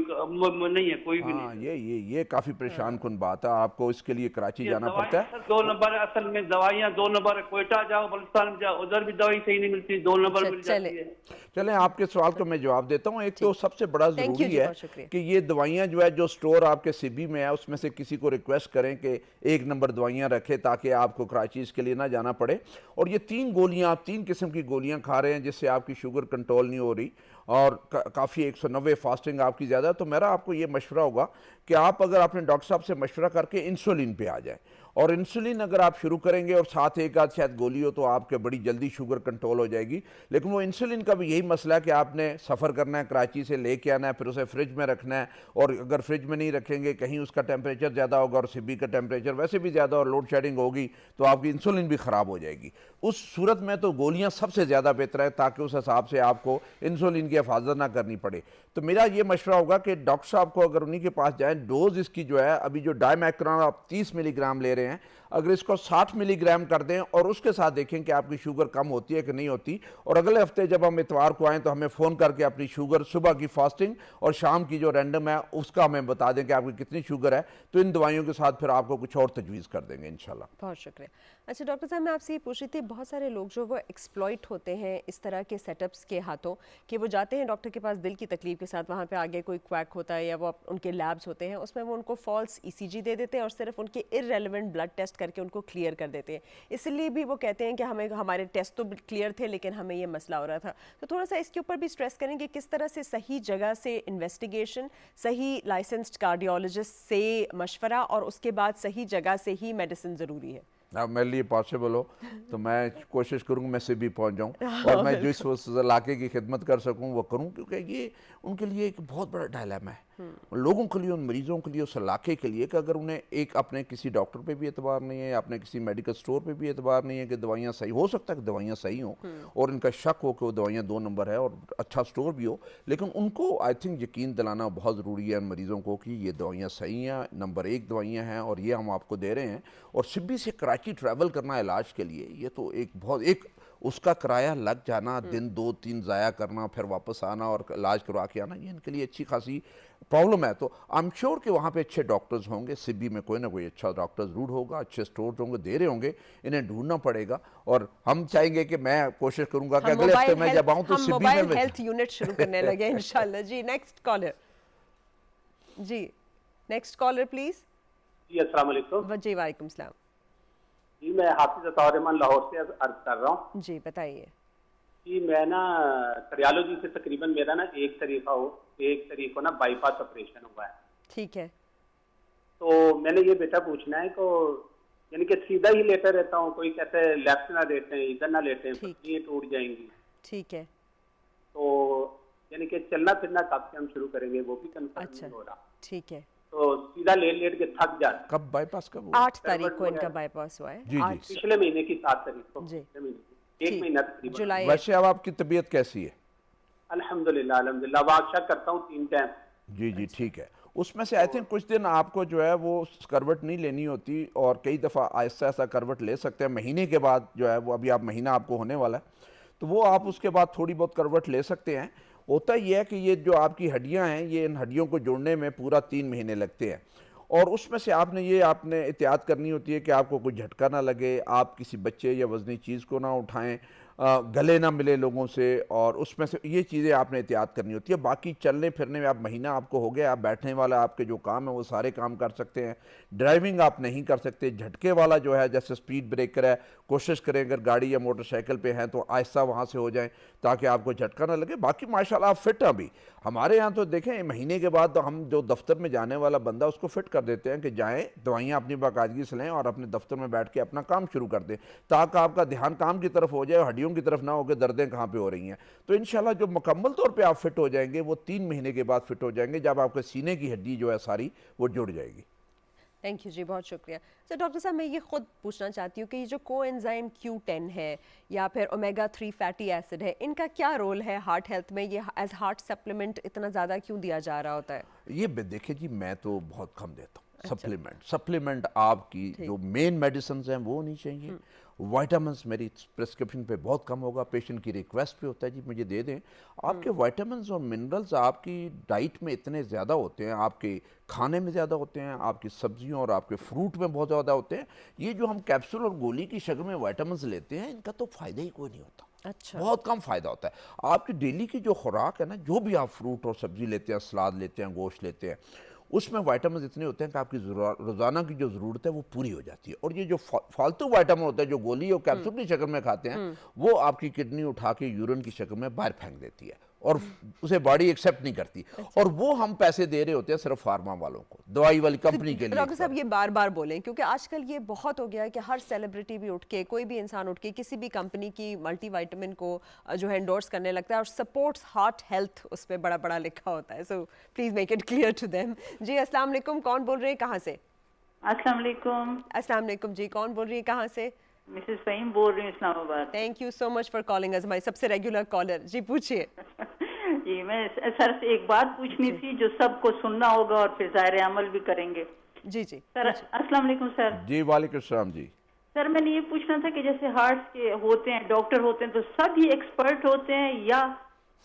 नहीं है, कोई भी हाँ, नहीं। ये काफ़ी परेशान कुन बात है, आपको इसके लिए कराची ये जाना दवाई पड़ता है। सर 2 नंबर है, असल में दवाइयाँ 2 नंबर है, क्वेटा जाओ, बलुचिस्तान में जाओ, उधर भी दवाई सही नहीं मिलती, 2 नंबर मिल चले जाती है। चलें, आपके सवाल को मैं जवाब देता हूँ। एक तो सबसे बड़ा थैंक यू ज़रूरी जी, है बहुत शुक्रिया। कि ये दवाइयाँ जो है, जो स्टोर आपके सिबी में है, उसमें से किसी को रिक्वेस्ट करें कि 1 नंबर दवाइयाँ रखें, ताकि आपको कराची इसके लिए ना जाना पड़े। और ये 3 गोलियाँ, आप 3 किस्म की गोलियाँ खा रहे हैं, जिससे आपकी शुगर कंट्रोल नहीं हो रही और काफ़ी 190 फास्टिंग आपकी ज़्यादा है। तो मेरा आपको ये मशवरा होगा कि आप अगर अपने डॉक्टर साहब से मशवरा करके इंसुलिन पे आ जाए, और इंसुलिन अगर आप शुरू करेंगे और साथ एक आध शायद गोली हो, तो आपके बड़ी जल्दी शुगर कंट्रोल हो जाएगी। लेकिन वो इंसुलिन का भी यही मसला है कि आपने सफ़र करना है, कराची से लेके आना है, फिर उसे फ्रिज में रखना है, और अगर फ्रिज में नहीं रखेंगे, कहीं उसका टेम्परेचर ज़्यादा होगा और सिबी का टेम्परेचर वैसे भी ज़्यादा और लोड शेडिंग होगी, तो आपकी इंसुलिन भी ख़राब हो जाएगी। उस सूरत में तो गोलियाँ सबसे ज़्यादा बेहतर है, ताकि उस हिसाब से आपको इंसुलिन की हिफाजत ना करनी पड़े। तो मेरा ये मशवरा होगा कि डॉक्टर साहब को अगर उन्हीं के पास जाएँ, डोज इसकी जो है, अभी जो डायमैक्रोन आप 30 मिलीग्राम ले रहे हैं, अगर इसको 60 मिलीग्राम कर दें और उसके साथ देखें कि आपकी शुगर कम होती है कि नहीं होती, और अगले हफ्ते जब हम इतवार को आएँ तो हमें फ़ोन करके अपनी शुगर सुबह की फास्टिंग और शाम की जो रैंडम है उसका हमें बता दें कि आपकी कितनी शुगर है, तो इन दवाइयों के साथ फिर आपको कुछ और तजवीज़ कर देंगे इंशाल्लाह। बहुत शुक्रिया। अच्छा डॉक्टर साहब, मैं आपसे ये पूछ रही थी, बहुत सारे लोग जो वो एक्सप्लॉइट होते हैं इस तरह के सेटअप्स के हाथों, कि वो जाते हैं डॉक्टर के पास दिल की तकलीफ के साथ, वहाँ पे आगे कोई क्वैक होता है या वो उनके लैब्स होते हैं, उसमें वो उनको फॉल्स ईसीजी दे देते हैं और सिर्फ उनके इररेलेवेंट ब्लड टेस्ट करके उनको क्लियर कर देते हैं। इसलिए भी वो कहते हैं कि हमें हमारे टेस्ट तो क्लियर थे लेकिन हमें ये मसला हो रहा था। तो थोड़ा सा इसके ऊपर भी स्ट्रेस करें कि किस तरह से सही जगह से इन्वेस्टिगेशन, सही लाइसेंस्ड कार्डियोलॉजिस्ट से मशवरा और उसके बाद सही जगह से ही मेडिसिन ज़रूरी है। अब मेरे लिए पॉसिबल हो तो मैं कोशिश करूँगा मैं से भी पहुँच जाऊँ और मैं जिस उस इलाके की खिदमत कर सकूँ वो करूँ, क्योंकि ये उनके लिए एक बहुत बड़ा डायलेमा है, लोगों के लिए, उन मरीज़ों के लिए, उस इलाके के लिए, कि अगर उन्हें एक अपने किसी डॉक्टर पे भी एतबार नहीं है, अपने किसी मेडिकल स्टोर पे भी एतबार नहीं है कि दवाइयाँ सही, हो सकता है कि दवाइयाँ सही हों और इनका शक हो कि वो दवाइयाँ 2 नंबर है और अच्छा स्टोर भी हो, लेकिन उनको आई थिंक यकीन दिलाना बहुत ज़रूरी है मरीज़ों को कि ये दवाइयाँ सही हैं, नंबर 1 दवाइयाँ हैं और ये हम आपको दे रहे हैं। और सिब्बी से कराची ट्रैवल करना इलाज के लिए, ये तो एक बहुत एक उसका किराया लग जाना, दिन 2-3 ज़ाया करना, फिर वापस आना और इलाज करवा के आना, ये इनके लिए अच्छी खासी प्रॉब्लम है। तो आई एम श्योर कि वहाँ पे अच्छे डॉक्टर्स होंगे, सिब्बी में कोई ना कोई अच्छा डॉक्टर ज़रूर होगा, अच्छे स्टोर होंगे, दे रहे होंगे, इन्हें ढूंढना पड़ेगा। और हम चाहेंगे कि मैं कोशिश करूँगा कि अगले हफ्ते मैं जब आऊँ तो सिब्बी में मोबाइल हेल्थ यूनिट शुरू करने लगे इंशाल्लाह। जी नेक्स्ट कॉलर, जी नेक्स्ट कॉलर प्लीज। जी अस्सलाम वालेकुम। जी वालेकुम सलाम। जी मैं हाफिज अताउर रहमान लाहौर से अर्ज कर रहा हूँ। जी बताइए। कि मैं ना कार्डियोलॉजी से तकरीबन मेरा ना 1 तारीख को ना बाईपास ऑपरेशन हुआ है। ठीक है। तो मैंने ये बेटा पूछना है को, यानी कि सीधा ही लेटा रहता हूँ, कोई कहते हैं लेफ्ट ना लेटे हैं, इधर ना लेटे हैं, पत्तियाँ टूट जाएंगी। ठीक है। तो यानी कि चलना फिरना कब से हम शुरू करेंगे वो भी कंफर्म नहीं हो रहा। ठीक है। तो सीधा लेट के थक जाता। कब बाईपास कब हुआ? 8 तारीख को इनका बाईपास हुआ है। जी जी, पिछले महीने की 7 तारीख को। जी। एक महीना तकरीबन जुलाई। वैसे अब आपकी तबीयत कैसी है? अल्हम्दुलिल्लाह अल्हम्दुलिल्लाह, वाक्शा करता हूँ 3 टाइम। जी जी ठीक है। उसमें से आई थिंक कुछ दिन आपको जो है वो करवट नहीं लेनी होती और कई दफ़ा ऐसा ऐसा करवट ले सकते हैं। महीने के बाद जो है वो, अभी आप महीना आपको होने वाला है, तो वो आप उसके बाद थोड़ी बहुत करवट ले सकते हैं। होता ये है कि ये जो आपकी हड्डियां हैं, ये इन हड्डियों को जोड़ने में पूरा 3 महीने लगते हैं और उसमें से आपने एहतियात करनी होती है कि आपको कोई झटका ना लगे, आप किसी बच्चे या वजनी चीज़ को ना उठाएं, गले ना मिले लोगों से, और उसमें से ये चीज़ें आपने एहतियात करनी होती है। बाकी चलने फिरने में आप महीना आपको हो गया, आप बैठने वाला आपके जो काम है वो सारे काम कर सकते हैं। ड्राइविंग आप नहीं कर सकते। झटके वाला जो है, जैसे स्पीड ब्रेकर है, कोशिश करें अगर गाड़ी या मोटरसाइकिल पे हैं तो आहिस्ता वहाँ से हो जाएं ताकि आपको झटका ना लगे। बाकी माशाल्लाह आप फिट हैं। अभी हमारे यहाँ तो देखें, महीने के बाद तो हम जो दफ्तर में जाने वाला बंदा उसको फिट कर देते हैं कि जाएँ, दवाइयाँ अपनी बाकायदगी से लें और अपने दफ्तर में बैठ के अपना काम शुरू कर दें, ताकि आपका ध्यान काम की तरफ हो जाए, हड्डियों की तरफ ना हो कि दर्दें कहाँ पे हो रही हैं। तो इंशाल्लाह जो मुकम्मल तौर पे आप फिट हो जाएंगे वो 3 महीने के बाद फिट हो जाएंगे, जब आपके सीने की हड्डी जो है सारी वो जुड़ जाएगी। थैंक यू जी, बहुत शुक्रिया। तो डॉक्टर साहब, मैं ये खुद पूछना चाहती हूँ कि ये जो कोएंजाइम Q10 है या फिर ओमेगा 3 फैटी एसिड है, इनका क्या रोल है हार्ट हेल्थ में? ये एज हार्ट सप्लीमेंट इतना ज़्यादा क्यों दिया जा रहा होता है? ये देखिए जी, मैं तो बहुत कम देता हूँ, सप्लीमेंट आपकी जो मेन मेडिसिन हैं वो नहीं चाहिए। वाइटामिन्स मेरी प्रिस्क्रिप्शन पे बहुत कम होगा, पेशेंट की रिक्वेस्ट पे होता है जी मुझे दे दें। आपके वाइटामिन्स और मिनरल्स आपकी डाइट में इतने ज़्यादा होते हैं, आपके खाने में ज़्यादा होते हैं, आपकी सब्जियों और आपके फ्रूट में बहुत ज़्यादा होते हैं। ये जो हम कैप्सूल और गोली की शक्ल में वाइटामिन्स लेते हैं, इनका तो फ़ायदा ही कोई नहीं होता। अच्छा। बहुत कम फ़ायदा होता है। आपकी डेली की जो खुराक है ना, जो भी आप फ्रूट और सब्जी लेते हैं, सलाद लेते हैं, गोश्त लेते हैं, उसमें वाइटामिन इतने होते हैं कि आपकी रोज़ाना की जो ज़रूरत है वो पूरी हो जाती है। और ये जो फालतू वाइटामिन होता है जो गोली और कैप्सूल की शक्ल में खाते हैं, वो आपकी किडनी उठा के यूरिन की शक्ल में बाहर फेंक देती है और उसे बॉडी एक्सेप्ट नहीं करती। और वो हम पैसे दे रहे होते हैं सिर्फ फार्मा वालों को, दवाई वाली कंपनी के लिए। डॉक्टर साहब ये बार बार बोलें, क्योंकि आजकल ये बहुत हो गया है कि हर सेलिब्रिटी भी उठ के, कोई भी इंसान उठ के किसी भी कंपनी की मल्टीविटामिन को जो है एंडोर्स करने लगता है और सपोर्ट्स हार्ट हेल्थ उस पर बड़ा बड़ा लिखा होता है। So please make it clear to them. जी अस्सलाम वालेकुम, कौन बोल रहे हैं, कहाँ से? अस्सलाम वालेकुम। अस्सलाम वालेकुम जी, कौन बोल रही है, कहाँ से? मिसेस फहीम बोल रही हूँ, Islamabad. Thank you so much for calling us, हमारी सबसे रेगुलर कॉलर। जी पूछिए। जी मैं सर से एक बात पूछनी थी जो सबको सुनना होगा और फिर ज़ाहिर अमल भी करेंगे। जी जी सर अस्सलाम वालेकुम सर। जी वालेकुम सलाम जी। सर मैंने ये पूछना था कि जैसे हार्ट के होते हैं, डॉक्टर होते हैं, तो सब ही एक्सपर्ट होते हैं या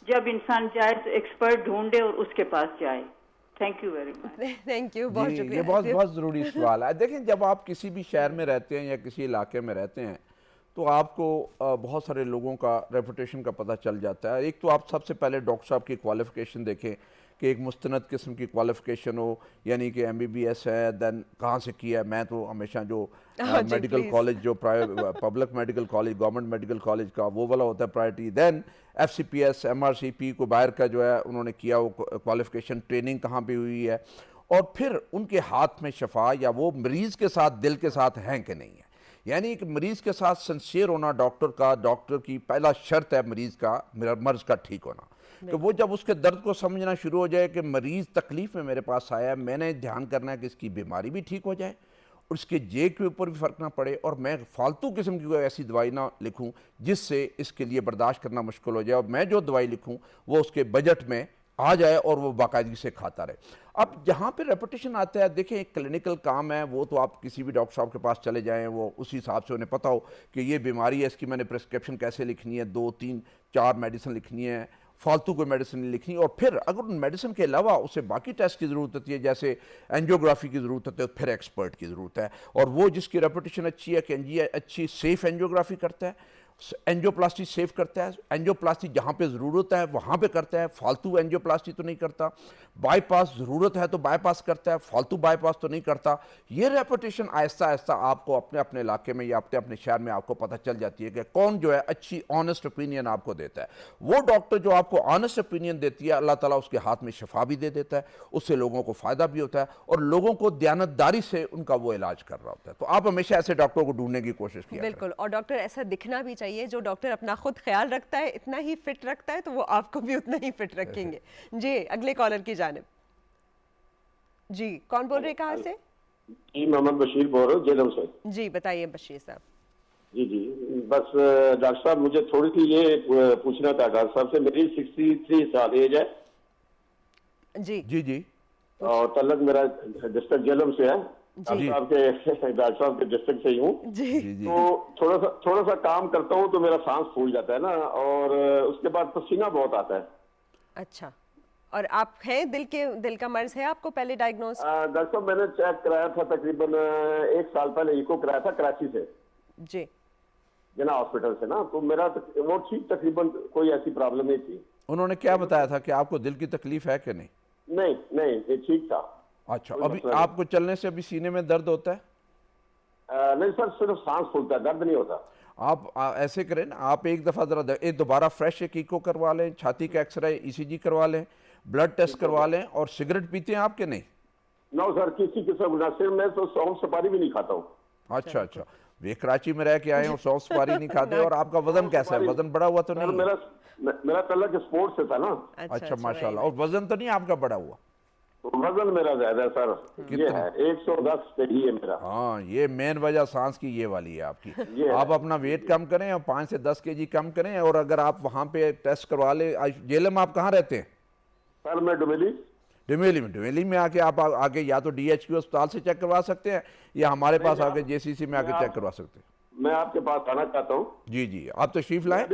जब इंसान जाए तो एक्सपर्ट ढूंढे और उसके पास जाए? Thank you very much. Thank you, बहुत ये शुक्रिया। बहुत ज़रूरी सवाल है। देखें, जब आप किसी भी शहर में रहते हैं या किसी इलाके में रहते हैं तो आपको बहुत सारे लोगों का रेपुटेशन का पता चल जाता है। एक तो आप सबसे पहले डॉक्टर साहब की क्वालिफ़िकेशन देखें कि एक मुस्तनद किस्म की क्वालिफ़िकेशन हो, यानी कि MBBS है, देन कहाँ से किया है। मैं तो हमेशा जो मेडिकल कॉलेज, जो public medical college, government medical college का वो वाला होता है प्रायोरिटी, देन FCPS MRCP को बाहर का जो है उन्होंने किया, वो क्वालिफ़िकेशन ट्रेनिंग कहाँ पे हुई है, और फिर उनके हाथ में शफा या वो मरीज़ के साथ दिल के साथ हैं कि नहीं है। यानी एक मरीज़ के साथ सिंसियर होना डॉक्टर की पहला शर्त है मरीज़ का, मर्ज़ का ठीक होना। कि वो जब उसके दर्द को समझना शुरू हो जाए कि मरीज़ तकलीफ़ में मेरे पास आया है, मैंने ध्यान करना है कि इसकी बीमारी भी ठीक हो जाए और उसके जेब के ऊपर भी फ़र्क ना पड़े, और मैं फालतू किस्म की कोई ऐसी दवाई ना लिखूं जिससे इसके लिए बर्दाश्त करना मुश्किल हो जाए, और मैं जो दवाई लिखूं वो उसके बजट में आ जाए और वो बाकायदगी से खाता रहे। अब जहाँ पे रेपुटेशन आता है, देखें एक क्लिनिकल काम है, वो तो आप किसी भी डॉक्टर साहब के पास चले जाएं, वो उसी हिसाब से उन्हें पता हो कि ये बीमारी है, इसकी मैंने प्रिस्क्रिप्शन कैसे लिखनी है, 2 3 4 मेडिसिन लिखनी है, फालतू कोई मेडिसिन नहीं लिखनी। और फिर अगर उन मेडिसिन के अलावा उसे बाकी टेस्ट की ज़रूरत होती है, जैसे एंजियोग्राफी की ज़रूरत होती है, फिर एक्सपर्ट की ज़रूरत है। और वो जिसकी रेपुटेशन अच्छी है कि अच्छी सेफ़ एंजियोग्राफी करता है, एंजियोप्लास्टी सेव करता है, एंजियोप्लास्टी जहाँ पे ज़रूरत है वहाँ पे करता है, फालतू एंजियोप्लास्टी तो नहीं करता, बाईपास ज़रूरत है तो बाईपास करता है, फालतू बाईपास तो नहीं करता। ये रेपुटेशन आहिस्ता आहिस्ता आपको अपने अपने इलाके में या अपने अपने शहर में आपको पता चल जाती है कि कौन जो है अच्छी ऑनेस्ट ओपिनियन आपको देता है। वो डॉक्टर जो आपको ऑनेस्ट ओपिनियन देती है, अल्लाह ताला उसके हाथ में शफा भी दे देता है, उससे लोगों को फ़ायदा भी होता है और लोगों को दयानतदारी से उनका वो इलाज कर रहा होता है। तो आप हमेशा ऐसे डॉक्टर को ढूंढने की कोशिश कीजिए। बिल्कुल, और डॉक्टर ऐसा दिखना भी चाहिए। जो डॉक्टर अपना खुद ख्याल रखता है, इतना ही फिट रखता है, तो वो आपको भी उतना ही फिट रखेंगे। जी अगले कॉलर की जानिब। जी कौन बोल रहे हैं, कहाँ से? जी मोहम्मद बशीर बोल रहा हूँ जेलम से। जी बताइए बशीर साहब। जी जी बस डॉक्टर साहब मुझे थोड़ी सी ये पूछना था डॉक्टर साहब से। मेरी 63 साल एज है जी जी जी और तलक मेरा डिस्ट्रिक्ट जेलम से है, डॉक्टर साहब के डिस्ट्रिक्ट से ही हूँ जी। तो थोड़ा सा काम करता हूँ तो मेरा सांस फूल जाता है ना, और उसके बाद पसीना बहुत आता है। अच्छा, और आप हैं दिल का मर्ज है आपको पहले डायग्नोज? डॉक्टर साहब मैंने चेक कराया था तकरीबन 1 साल पहले, इको कराया था कराची से, जी जना हॉस्पिटल से ना, तो मेरा वो ठीक तकरीबन कोई ऐसी प्रॉब्लम नहीं थी। उन्होंने क्या बताया था कि आपको दिल की तकलीफ है कि नहीं? नहीं ये ठीक था। अच्छा, अभी आपको चलने से अभी सीने में दर्द होता है? नहीं सर, सिर्फ सांस फूलता है, दर्द नहीं होता। आप ऐसे करें ना, आप एक दफ़ा ज़रा दोबारा फ्रेश एक इको करवा लें, छाती का एक्सरे ECG करवा लें, ब्लड टेस्ट करवा लें। और सिगरेट पीते हैं आप कि नहीं? नो सर, किसी किस्म का, सिर्फ मैं तो सौंफ सुपारी भी नहीं खाता हूँ। अच्छा, वे कराची में रह के आए और सौंफ सुपारी नहीं खाते। और आपका वजन कैसा है? वजन बढ़ा हुआ तो नहीं? मेरा तलक स्पोर्ट्स से था ना। अच्छा माशाल्लाह। और वजन तो नहीं आपका बढ़ा हुआ? वजन मेरा ज्यादा है सर, ये है 110 केजी है मेरा। हाँ, ये मेन वजह सांस की ये वाली है आपकी। आप अपना वेट कम करें और 5 से 10 केजी कम करें। और अगर आप वहाँ पे टेस्ट करवा ले। जेलम आप कहाँ रहते हैं? सर मैं डुमेली। डिमेली में आके आप आके या तो DHQ अस्पताल से चेक करवा सकते हैं या हमारे पास आके JCC में आके चेक करवा सकते हैं। मैं आपके पास आना चाहता हूँ। जी, आप तशरीफ लाएं।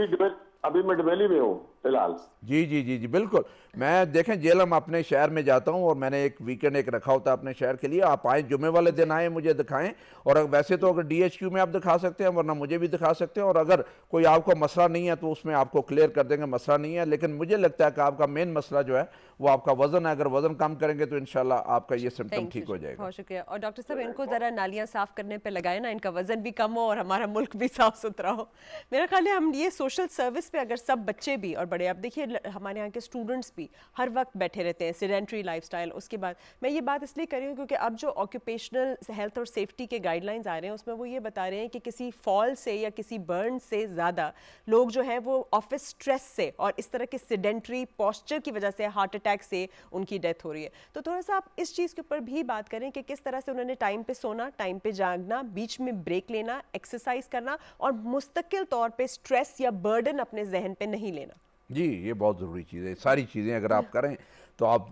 अभी मैं डुमेली में हूँ फिलहाल। जी, बिल्कुल। मैं देखें जेलम अपने शहर में जाता हूँ और मैंने एक वीकेंड एक रखा होता है अपने शहर के लिए। आप आए जुमे वाले दिन आए, मुझे दिखाएं। और वैसे तो अगर DHQ में आप दिखा सकते हैं, वरना मुझे भी दिखा सकते हैं। और अगर कोई आपको मसला नहीं है तो उसमें आपको क्लियर कर देंगे, मसला नहीं है। लेकिन मुझे लगता है कि आपका मेन मसला जो है वो आपका वजन है। अगर वजन कम करेंगे तो इंशाल्लाह आपका ये सिम्टम ठीक हो जाएगा। बहुत शुक्रिया। और डॉक्टर साहब, इनको जरा नालियां साफ करने पे लगाए ना, इनका वजन भी कम हो और हमारा मुल्क भी साफ सुथरा हो। मेरा ख्याल है हम ये सोशल सर्विस पे अगर सब बच्चे भी और बड़े, अब देखिए हमारे यहाँ के स्टूडेंट्स भी हर वक्त बैठे रहते हैं, सेडेंटरी लाइफस्टाइल। उसके बाद मैं ये बात इसलिए कर रही हूँ क्योंकि अब जो ऑक्यूपेशनल हेल्थ और सेफ्टी के गाइडलाइंस आ रहे हैं उसमें वो ये बता रहे हैं कि किसी फॉल से या किसी बर्न से ज़्यादा लोग जो हैं वो ऑफिस स्ट्रेस से और इस तरह के सेडेंटरी पोस्चर की वजह से हार्ट अटैक से उनकी डेथ हो रही है। तो थोड़ा सा आप इस चीज़ के ऊपर भी बात करें कि किस तरह से उन्होंने टाइम पे सोना, टाइम पे जागना, बीच में ब्रेक लेना, एक्सरसाइज करना और मुस्तकिल तौर पे स्ट्रेस या बर्डन अपने जहन पे नहीं लेना। जी, ये बहुत ज़रूरी चीज़ है। सारी चीज़ें अगर आप करें तो आप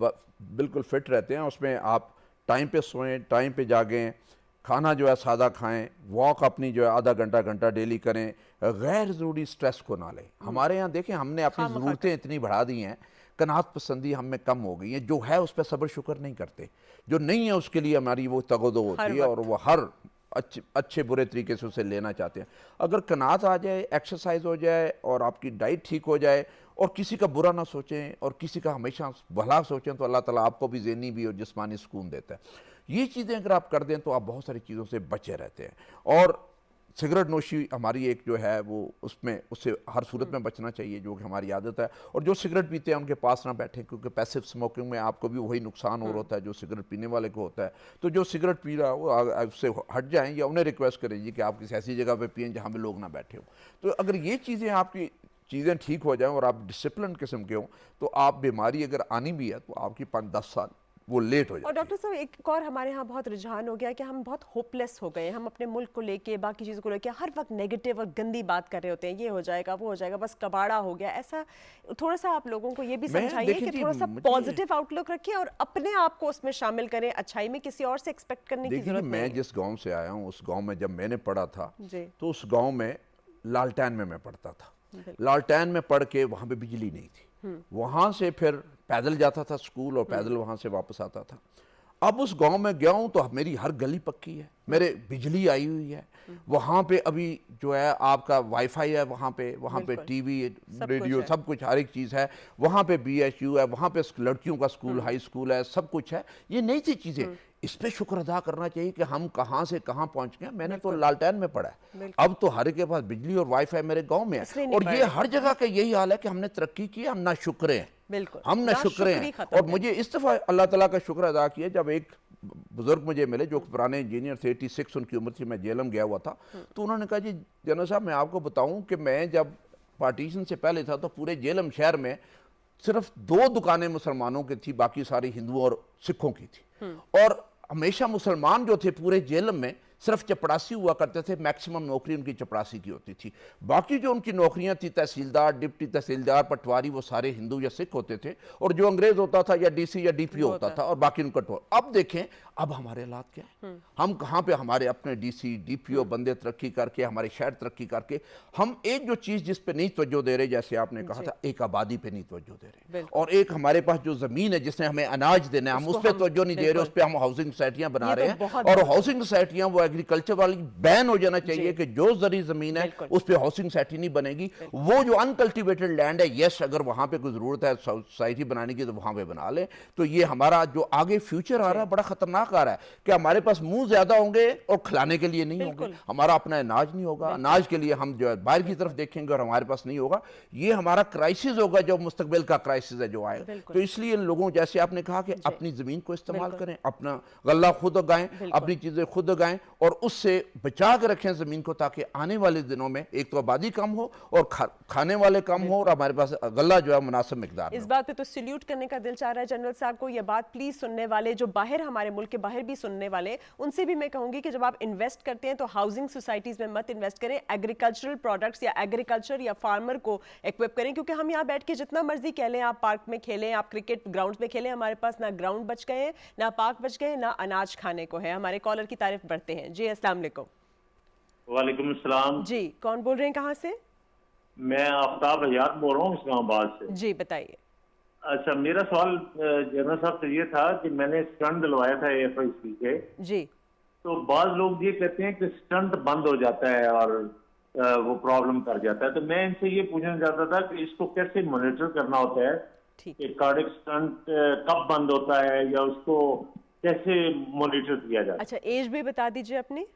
बिल्कुल फिट रहते हैं। उसमें आप टाइम पे सोएं, टाइम पे जागें, खाना जो है सादा खाएं, वॉक अपनी जो है आधा घंटा डेली करें, गैर ज़रूरी स्ट्रेस को ना लें। हमारे यहाँ देखें हमने अपनी ज़रूरतें इतनी बढ़ा दी हैं, कनात पसंदी हम में कम हो गई है। जो है उस पर सब्र शुक्र नहीं करते, जो नहीं है उसके लिए हमारी वो तगोदो होती है और वो हर अच्छे बुरे तरीके से उसे लेना चाहते हैं। अगर कनात आ जाए, एक्सरसाइज हो जाए और आपकी डाइट ठीक हो जाए और किसी का बुरा ना सोचें और किसी का हमेशा भला सोचें तो अल्लाह ताला आपको भी ज़हनी भी और जिस्मानी सुकून देता है। ये चीज़ें अगर आप कर दें तो आप बहुत सारी चीज़ों से बचे रहते हैं। और सिगरेट नोशी हमारी एक जो है वो उससे हर सूरत में बचना चाहिए, जो कि हमारी आदत है। और जो सिगरेट पीते हैं उनके पास ना बैठें, क्योंकि पैसिव स्मोकिंग में आपको भी वही नुकसान और होता है जो सिगरेट पीने वाले को होता है। तो जो सिगरेट पी रहा है वो उससे हट जाएं या उन्हें रिक्वेस्ट करें कि आप किसी ऐसी जगह पे पिएं जहाँ पे लोग ना बैठे हों। तो अगर ये चीज़ें आपकी चीज़ें ठीक हो जाएं और आप डिसिप्लिन किस्म के हों तो आप बीमारी अगर आनी भी है तो आपकी 5-10 साल वो लेट हो जाए। और डॉक्टर साहब एक और हमारे यहाँ बहुत रुझान हो गया कि हम बहुत होपलेस हो गए। हम अपने मुल्क को लेके, बाकी चीज़ों को लेके हर वक्त नेगेटिव और गंदी बात कर रहे होते हैं, ये हो जाएगा वो हो जाएगा, बस कबाड़ा हो गया। ऐसा थोड़ा सा आप लोगों को ये भी समझाइए कि थोड़ा सा पॉजिटिव आउटलुक रखिए और अपने आप को उसमें शामिल करें। अच्छाई में किसी और से एक्सपेक्ट करने की जरूरत नहीं। मैं जिस गाँव से आया हूँ उस गाँव में जब मैंने पढ़ा था तो उस गाँव में लालटेन में मैं पढ़ता था। लालटेन में पढ़ के वहाँ पे बिजली नहीं थी, वहाँ से फिर पैदल जाता था स्कूल और पैदल वहाँ से वापस आता था। अब उस गांव में गया हूँ तो मेरी हर गली पक्की है, मेरे बिजली आई हुई है। वहाँ पे अभी जो है आपका वाईफाई है, वहाँ पे टीवी, रेडियो, सब कुछ, हर एक चीज़ है। वहाँ पे BHU है, वहाँ पे लड़कियों का स्कूल, हाई स्कूल है, सब कुछ है। ये नई सी चीज़ें, इस पे शुक्र अदा करना चाहिए कि हम कहाँ से कहाँ पहुँच गए। मैंने तो लालटेन में पढ़ा है, अब तो हर एक के पास बिजली और वाईफाई मेरे गाँव में है। और ये हर जगह का यही हाल है कि हमने तरक्की की, हम ना शुक्र हैं, हम ना शुक्र हैं। और मुझे इस दफ़ा अल्लाह ताला का शुक्र अदा किया जब एक बुजुर्ग मुझे मिले जो पुराने इंजीनियर थे, 86 उनकी उम्र थी, मैं जेलम गया हुआ था। तो उन्होंने कहा जी जनरल साहब मैं आपको बताऊं कि मैं जब पार्टीशन से पहले था तो पूरे जेलम शहर में सिर्फ 2 दुकानें मुसलमानों की थी, बाकी सारी हिंदुओं और सिखों की थी। और हमेशा मुसलमान जो थे पूरे जेलम में सिर्फ चपड़ासी हुआ करते थे, मैक्सिमम नौकरी उनकी चपड़ासी की होती थी। बाकी जो उनकी नौकरियां थी तहसीलदार, डिप्टी तहसीलदार, पटवारी, वो सारे हिंदू या सिख होते थे। और जो अंग्रेज होता था या DC या DPO होता था और बाकी उनका टोल। अब देखें अब हमारे हालात क्या है, हम कहाँ पे हमारे अपने DC DPO बंदे तरक्की करके, हमारे शहर तरक्की करके, हम एक जो चीज़ जिस पे नहीं तवज्जो दे रहे, जैसे आपने कहा था, एक आबादी पे नहीं तवज्जो दे रहे, और एक हमारे पास जो ज़मीन है जिसने हमें अनाज देना है हम उस पर तवज्जो नहीं दे रहे, उस पर हम हाउसिंग सोसाइटियाँ बना रहे हैं। और हाउसिंग सोसाइटियाँ वो एग्रीकल्चर वाली बैन हो जाना चाहिए कि जो जरी ज़मीन है उस पर हाउसिंग सोसाइटी नहीं बनेगी। वो जो अनकल्टिवेटेड लैंड है, यस अगर वहाँ पे कोई ज़रूरत है सोसाइटी बनाने की तो वहाँ पे बना ले। तो ये हमारा जो आगे फ्यूचर आ रहा है बड़ा खतरनाक आ रहा है कि हमारे पास मुंह ज्यादा होंगे और खिलाने के लिए नहीं होंगे, हमारा अपना अनाज नहीं होगा, अनाज के लिए हम जो है बाहर की तरफ देखेंगे और हमारे पास नहीं होगा। ये हमारा क्राइसिस होगा जो मुस्तकबिल का क्राइसिस है जो आएगा। तो इसलिए लोगों जैसे आपने कहा कि अपनी जमीन को इस्तेमाल करें, अपना गल्ला खुद उगाएं, अपनी चीजें खुद उगाएं और उससे बचा के रखें ज़मीन को, ताकि आने वाले दिनों में एक तो आबादी कम हो और खाने वाले कम हो और हमारे पास गल्ला जो है मुनासिब मिकदार में इस हो। बात पे तो सल्यूट करने का दिल चाह रहा है जनरल साहब को। ये बात प्लीज सुनने वाले जो बाहर, हमारे मुल्क के बाहर भी सुनने वाले, उनसे भी मैं कहूंगी कि जब आप इन्वेस्ट करते हैं तो हाउसिंग सोसाइटीज में मत इन्वेस्ट करें, एग्रीकल्चरल प्रोडक्ट्स या एग्रीकल्चर या फार्मर को इक्विप करें। क्योंकि हम यहाँ बैठ के जितना मर्जी कह लें, आप पार्क में खेलें, आप क्रिकेट ग्राउंड में खेलें, हमारे पास ना ग्राउंड बच गए हैं, ना पार्क बच गए, ना अनाज खाने को है। हमारे कॉलर की तारीफ बढ़ते हैं। जी अस्सलाम वालेकुम। वालेकुम सलाम जी, कौन बोल रहे हैं, कहाँ से? मैं आफ्ताब हयात बोल रहा हूँ इस्लामाबाद से। जी बताइए। अच्छा, मेरा सवाल जनरल साहब से ये था कि मैंने स्टंट दिलवाया था AFIC के। जी। तो बाज लोग ये कहते हैं कि स्टंट बंद हो जाता है और वो प्रॉब्लम कर जाता है। तो मैं इनसे ये पूछना चाहता था कि इसको कैसे मॉनिटर करना होता है कि कार्डियक स्टंट कब बंद होता है या उसको कैसे मॉनिटर किया जाता है। अच्छा, एज भी बता दीजिए अपनी।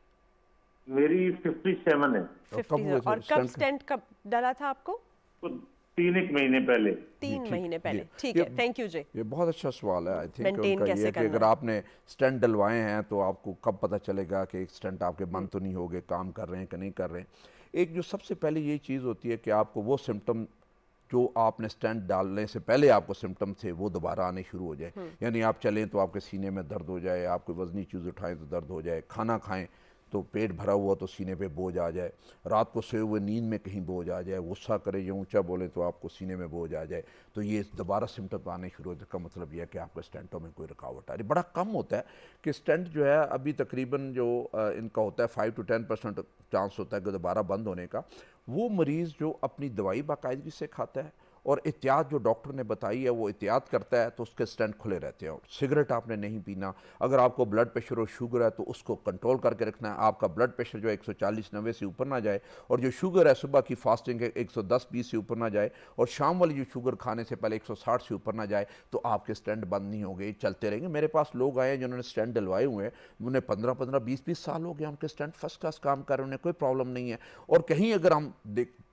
मेरी 57 है। 50 और कब स्टेंट कब डाला था आपको? तो 3 महीने पहले। 3 महीने पहले। ठीक है, थैंक यू जी। ये बहुत अच्छा सवाल है। आई थिंक Maintain उनका कैसे ये है कि करना अगर है। आपने स्टंट डलवाए हैं तो आपको कब पता चलेगा कि एक स्टंट आपके बंद तो नहीं हो गए, काम कर रहे हैं कि नहीं कर रहे हैं। एक जो सबसे पहले ये चीज़ होती है कि आपको वो सिम्टम जो आपने स्टंट डालने से पहले आपको सिम्टम थे वो दोबारा आने शुरू हो जाए। यानी आप चलें तो आपके सीने में दर्द हो जाए, आप कोई वजनी चीज़ उठाएं तो दर्द हो जाए, खाना खाएं तो पेट भरा हुआ तो सीने पे बोझ आ जाए, रात को सोए हुए नींद में कहीं बोझ आ जाए, गुस्सा करें या ऊंचा बोलें तो आपको सीने में बोझ आ जाए, तो ये दोबारा सिम्टम आने शुरू हो। इसका मतलब यह है कि आपके स्टेंटों में कोई रुकावट आ रही। बड़ा कम होता है कि स्टेंट जो है अभी तकरीबन जो इनका होता है 5 to 10% चांस होता है कि दोबारा बंद होने का। वो मरीज़ जो अपनी दवाई बाकायदगी से खाता है और एहतियात जो डॉक्टर ने बताई है वो एहतियात करता है तो उसके स्टेंट खुले रहते हैं। और सिगरेट आपने नहीं पीना, अगर आपको ब्लड प्रेशर और शुगर है तो उसको कंट्रोल करके रखना है। आपका ब्लड प्रेशर जो है 140/90 से ऊपर ना जाए, और जो शुगर है सुबह की फास्टिंग है 110/20 से ऊपर ना जाए, और शाम वाली जो शुगर खाने से पहले 160 से ऊपर ना जाए, तो आपके स्टेंट बंद नहीं होंगे, चलते रहेंगे। मेरे पास लोग आए हैं जिन्होंने स्टेंट डलवाए हुए हैं, उन्हें 15-15, 20-20 साल हो गए, उनके स्टेंट फर्स्ट क्लास काम कर रहे हैं, उन्हें कोई प्रॉब्लम नहीं है। और कहीं अगर हम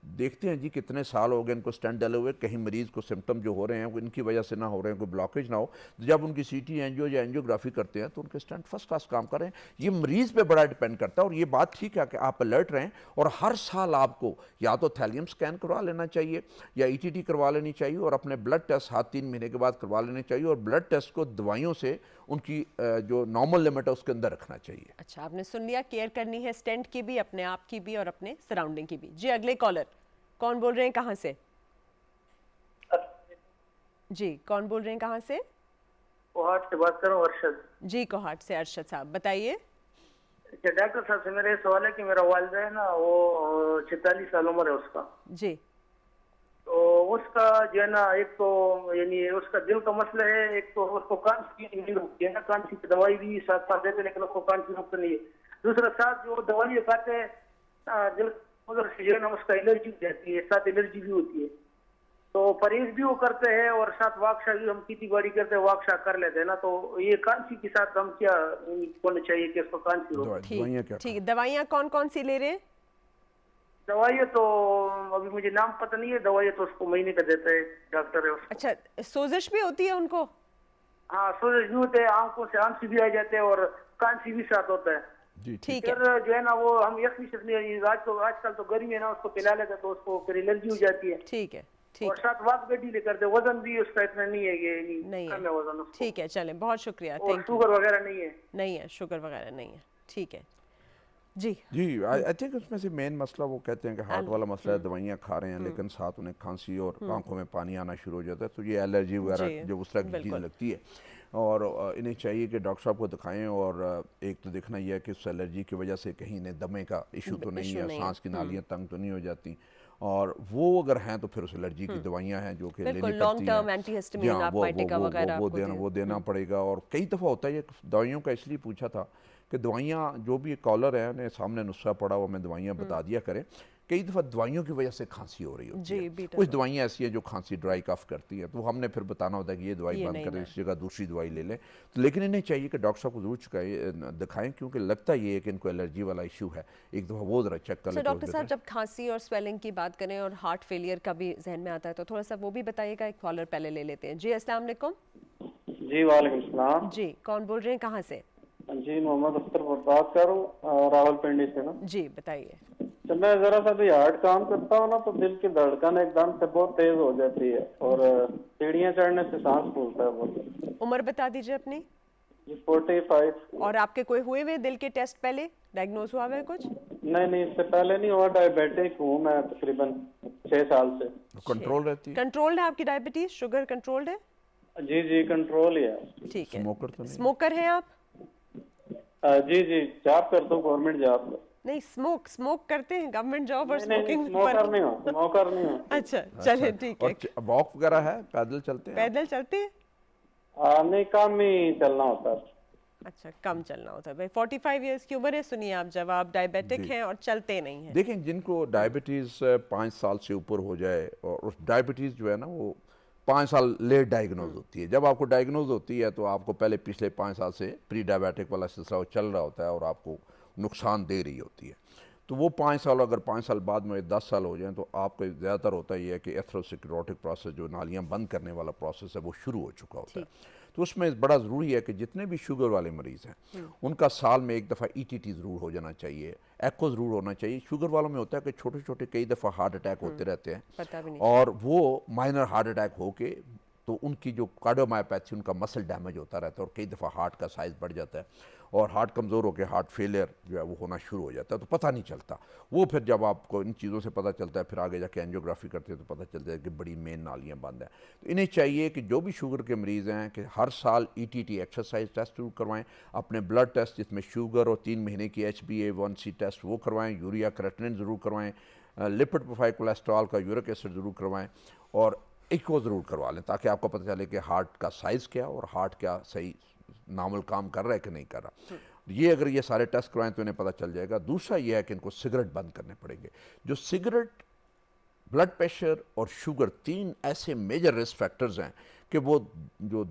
देखते हैं जी कितने साल हो गए इनको स्टेंट डले हुए, कहीं मरीज़ को सिम्टम जो हो रहे हैं वो इनकी वजह से ना हो रहे हैं, कोई ब्लॉकेज ना हो, तो जब उनकी CT एंजियो या एंजियोग्राफी करते हैं तो उनके स्टेंट फर्स्ट क्लास काम कर रहे हैं। ये मरीज़ पे बड़ा डिपेंड करता है। और ये बात ठीक है कि आप अलर्ट रहें, और हर साल आपको या तो थैलियम स्कैन करवा लेना चाहिए या ETT करवा लेनी चाहिए, और अपने ब्लड टेस्ट हर 3 महीने के बाद करवा लेने चाहिए, और ब्लड टेस्ट को दवाइयों से उनकी जो नॉर्मल लिमिट है उसके अंदर रखना चाहिए। अच्छा, आपने सुन लिया, केयर करनी है स्टेंट की भी, अपने आप की भी और अपने सराउंडिंग की भी। जी अगले कॉलर, कौन बोल रहे हैं, कहाँ से? जी कौन बोल रहे हैं, कहाँ से? कोहाट से बात कर रहा हूँ, अरशद। जी कोहाट से अरशद साहब, बताइए। डॉक्टर साहब से मेरा ये सवाल है कि मेरा वालिद है ना, वो 46 साल उम्र है उसका जी। तो उसका जो है ना, एक तो यानी उसका दिल का मसला है, एक तो उसको कान की नहीं रुकती है ना, कान की दवाई भी साथ साथ देते लेकिन उसको कान की रुकती नहीं है। दूसरा साथ जो दवाई खाते हैं दिल उधर से जो है ना उसका एलर्जी हो जाती है, साथ एलर्जी भी होती है, तो परहेज भी वो करते हैं और साथ वाकशा भी, हम खेती बाड़ी करते हैं वाकशा कर लेते हैं ना, तो ये कांसी के साथ हम क्या होना चाहिए कि उसको कांसी हो? ठीक, दवाइयाँ कौन कौन सी ले रहे हैं? दवाइयाँ तो अभी मुझे नाम पता नहीं है, दवाइयाँ तो उसको महीने का देता है डॉक्टर है उसको। अच्छा, सोजिश भी होती है उनको? हाँ, सोजिश भी होते हैं, आंखों से आंसू भी आ जाते हैं और कांसी भी साथ होता है। ठीक है। फिर जो है ना वो हम आजकल तो गर्मी है ना, उसको पिला लेते तो उसको फिर एलर्जी हो जाती है। ठीक है, और साथ वाक गड्डी लेकर दे, वजन भी उसका इतना नहीं है, ये नहीं कम है वजन उसको। ठीक है, चलें, बहुत शुक्रिया। और शुगर वगैरह नहीं है? नहीं है, शुगर वगैरह नहीं है। ठीक है जी। आई थिंक उसमें से मेन मसला वो कहते हैं कि हार्ट वाला मसला है, दवाइयाँ खा रहे हैं लेकिन साथ उन्हें खांसी और आंखों में पानी आना शुरू हो जाता है, तो ये एलर्जी वगैरह जो उस तरह की चीज़ लगती है, और इन्हें चाहिए कि डॉक्टर साहब को दिखाएं। और एक तो देखना यह है कि उस एलर्जी की वजह से कहीं इन्हें दमे का इशू तो नहीं है, सांस की नालियाँ तंग तो नहीं हो जाती, और वो अगर हैं तो फिर उस एलर्जी की दवाइयाँ हैं जो कि लेनी पड़ती हैं, वो देना पड़ेगा। और कई दफ़ा होता है, ये दवाइयों का इसलिए पूछा था कि दवाइयाँ जो भी कॉलर है उन्हें सामने नुस्खा पड़ा हुआ, मैं दवाइयाँ बता दिया करें। कई दफ़ा दवाइयों की वजह से खांसी हो रही होती है, कुछ दवाइयाँ ऐसी हैं जो खांसी ड्राई कफ करती हैं, तो हमने फिर बताना होता है कि ये दवाई बंद करें, इस जगह दूसरी दवाई ले लें। तो लेकिन इन्हें चाहिए कि डॉक्टर साहब को जरूर दिखाएं, क्योंकि लगता ये है कि इनको एलर्जी वाला इशू है, एक दफ़ा वो ज़रा चेक कर लें। डॉक्टर साहब, जब खांसी और स्वेलिंग की बात करें और हार्ट फेलियर का भी जहन में आता है तो थोड़ा सा वो भी बताइएगा। एक कॉलर पहले ले लेते हैं। जी अस्सलाम वालेकुम। जी वालेकुम सलाम। जी कौन बोल रहे हैं, कहाँ से? जी, मोहम्मद अख्तर बात कर रहा हूँ रावलपिंडी से ना। जी बताइए। तो मैं जरा सा भी हार्ड काम करता हूँ ना तो दिल की धड़कन एकदम से बहुत तेज हो जाती है और सीढ़ियाँ चढ़ने से सांस फूलता है बहुत। उम्र बता दीजिए अपनी। 45। और आपके कोई हुए हुए दिल के टेस्ट पहले डायग्नोज हुआ है कुछ? नहीं, इससे पहले नहीं हुआ। डायबिटिक हूँ मैं तकरीबन 6 साल से। कंट्रोल रहती है? कंट्रोल्ड है आपकी डायबिटीज, शुगर कंट्रोल्ड है? जी कंट्रोल ही है। ठीक है। स्मोकर तो नहीं? स्मोकर हैं आप? जी जॉब करता हूँ, गवर्नमेंट जॉब। नहीं, स्मोक करते हैं गवर्नमेंट जॉब और स्मोकिंग स्मोकर नहीं हूँ। अच्छा चलिए ठीक है। और वॉक वगैरह है, पैदल चलते हैं? पैदल चलते हैं? नहीं, कम ही चलना होता है। अच्छा, कम चलना होता है। भाई 45 इयर्स की उम्र है, सुनिए आप, जब आप डायबिटिक हैं और चलते नहीं हैं। देखें, जिनको डायबिटीज़ 5 साल से ऊपर हो जाए, और उस डायबिटीज़ जो है ना वो 5 साल लेट डायग्नोज होती है। जब आपको डायग्नोज होती है तो आपको पहले पिछले 5 साल से प्री डायबिटिक वाला सिलसिला वो चल रहा होता है और आपको नुकसान दे रही होती है। तो वो 5 साल, अगर 5 साल बाद में 10 साल हो जाएं तो आपको ज़्यादातर होता ही है कि एथेरोस्क्लेरोटिक प्रोसेस, जो नालियाँ बंद करने वाला प्रोसेस है, वो शुरू हो चुका होता है। तो उसमें बड़ा ज़रूरी है कि जितने भी शुगर वाले मरीज़ हैं उनका साल में एक दफ़ा ETT ज़रूर हो जाना चाहिए, एको ज़रूर होना चाहिए। शुगर वालों में होता है कि छोटे छोटे कई दफ़ा हार्ट अटैक होते रहते हैं और वो माइनर हार्ट अटैक होके तो उनकी जो कार्डियोमायोपैथी, उनका मसल डैमेज होता रहता है और कई दफ़ा हार्ट का साइज़ बढ़ जाता है और हार्ट कमज़ोर होकर हार्ट फेलियर जो है वो होना शुरू हो जाता है। तो पता नहीं चलता वो, फिर जब आपको इन चीज़ों से पता चलता है, फिर आगे जाके एंजियोग्राफी करते हैं तो पता चलता है कि बड़ी मेन नालियाँ बंद हैं। तो इन्हें चाहिए कि जो भी शुगर के मरीज़ हैं कि हर साल ETT एक्सरसाइज टेस्ट जरूर करवाएं, अपने ब्लड टेस्ट जिसमें शुगर और 3 महीने की HbA1c टेस्ट वो करवाएं, यूरिया क्रेटिनिन ज़रूर करवाएं, लिपिड प्रोफाइल कोलेस्ट्रॉल का यूरिक एसिड ज़रूर करवाएं और इको ज़रूर करवा लें, ताकि आपको पता चले कि हार्ट का साइज़ क्या और हार्ट क्या सही नॉर्मल काम कर रहा है कि नहीं कर रहा। ये अगर ये सारे टेस्ट करवाएं तो इन्हें पता चल जाएगा। दूसरा ये है कि इनको सिगरेट बंद करने पड़ेंगे। जो सिगरेट, ब्लड प्रेशर और शुगर 3 ऐसे मेजर रिस्क फैक्टर्स हैं कि वो जो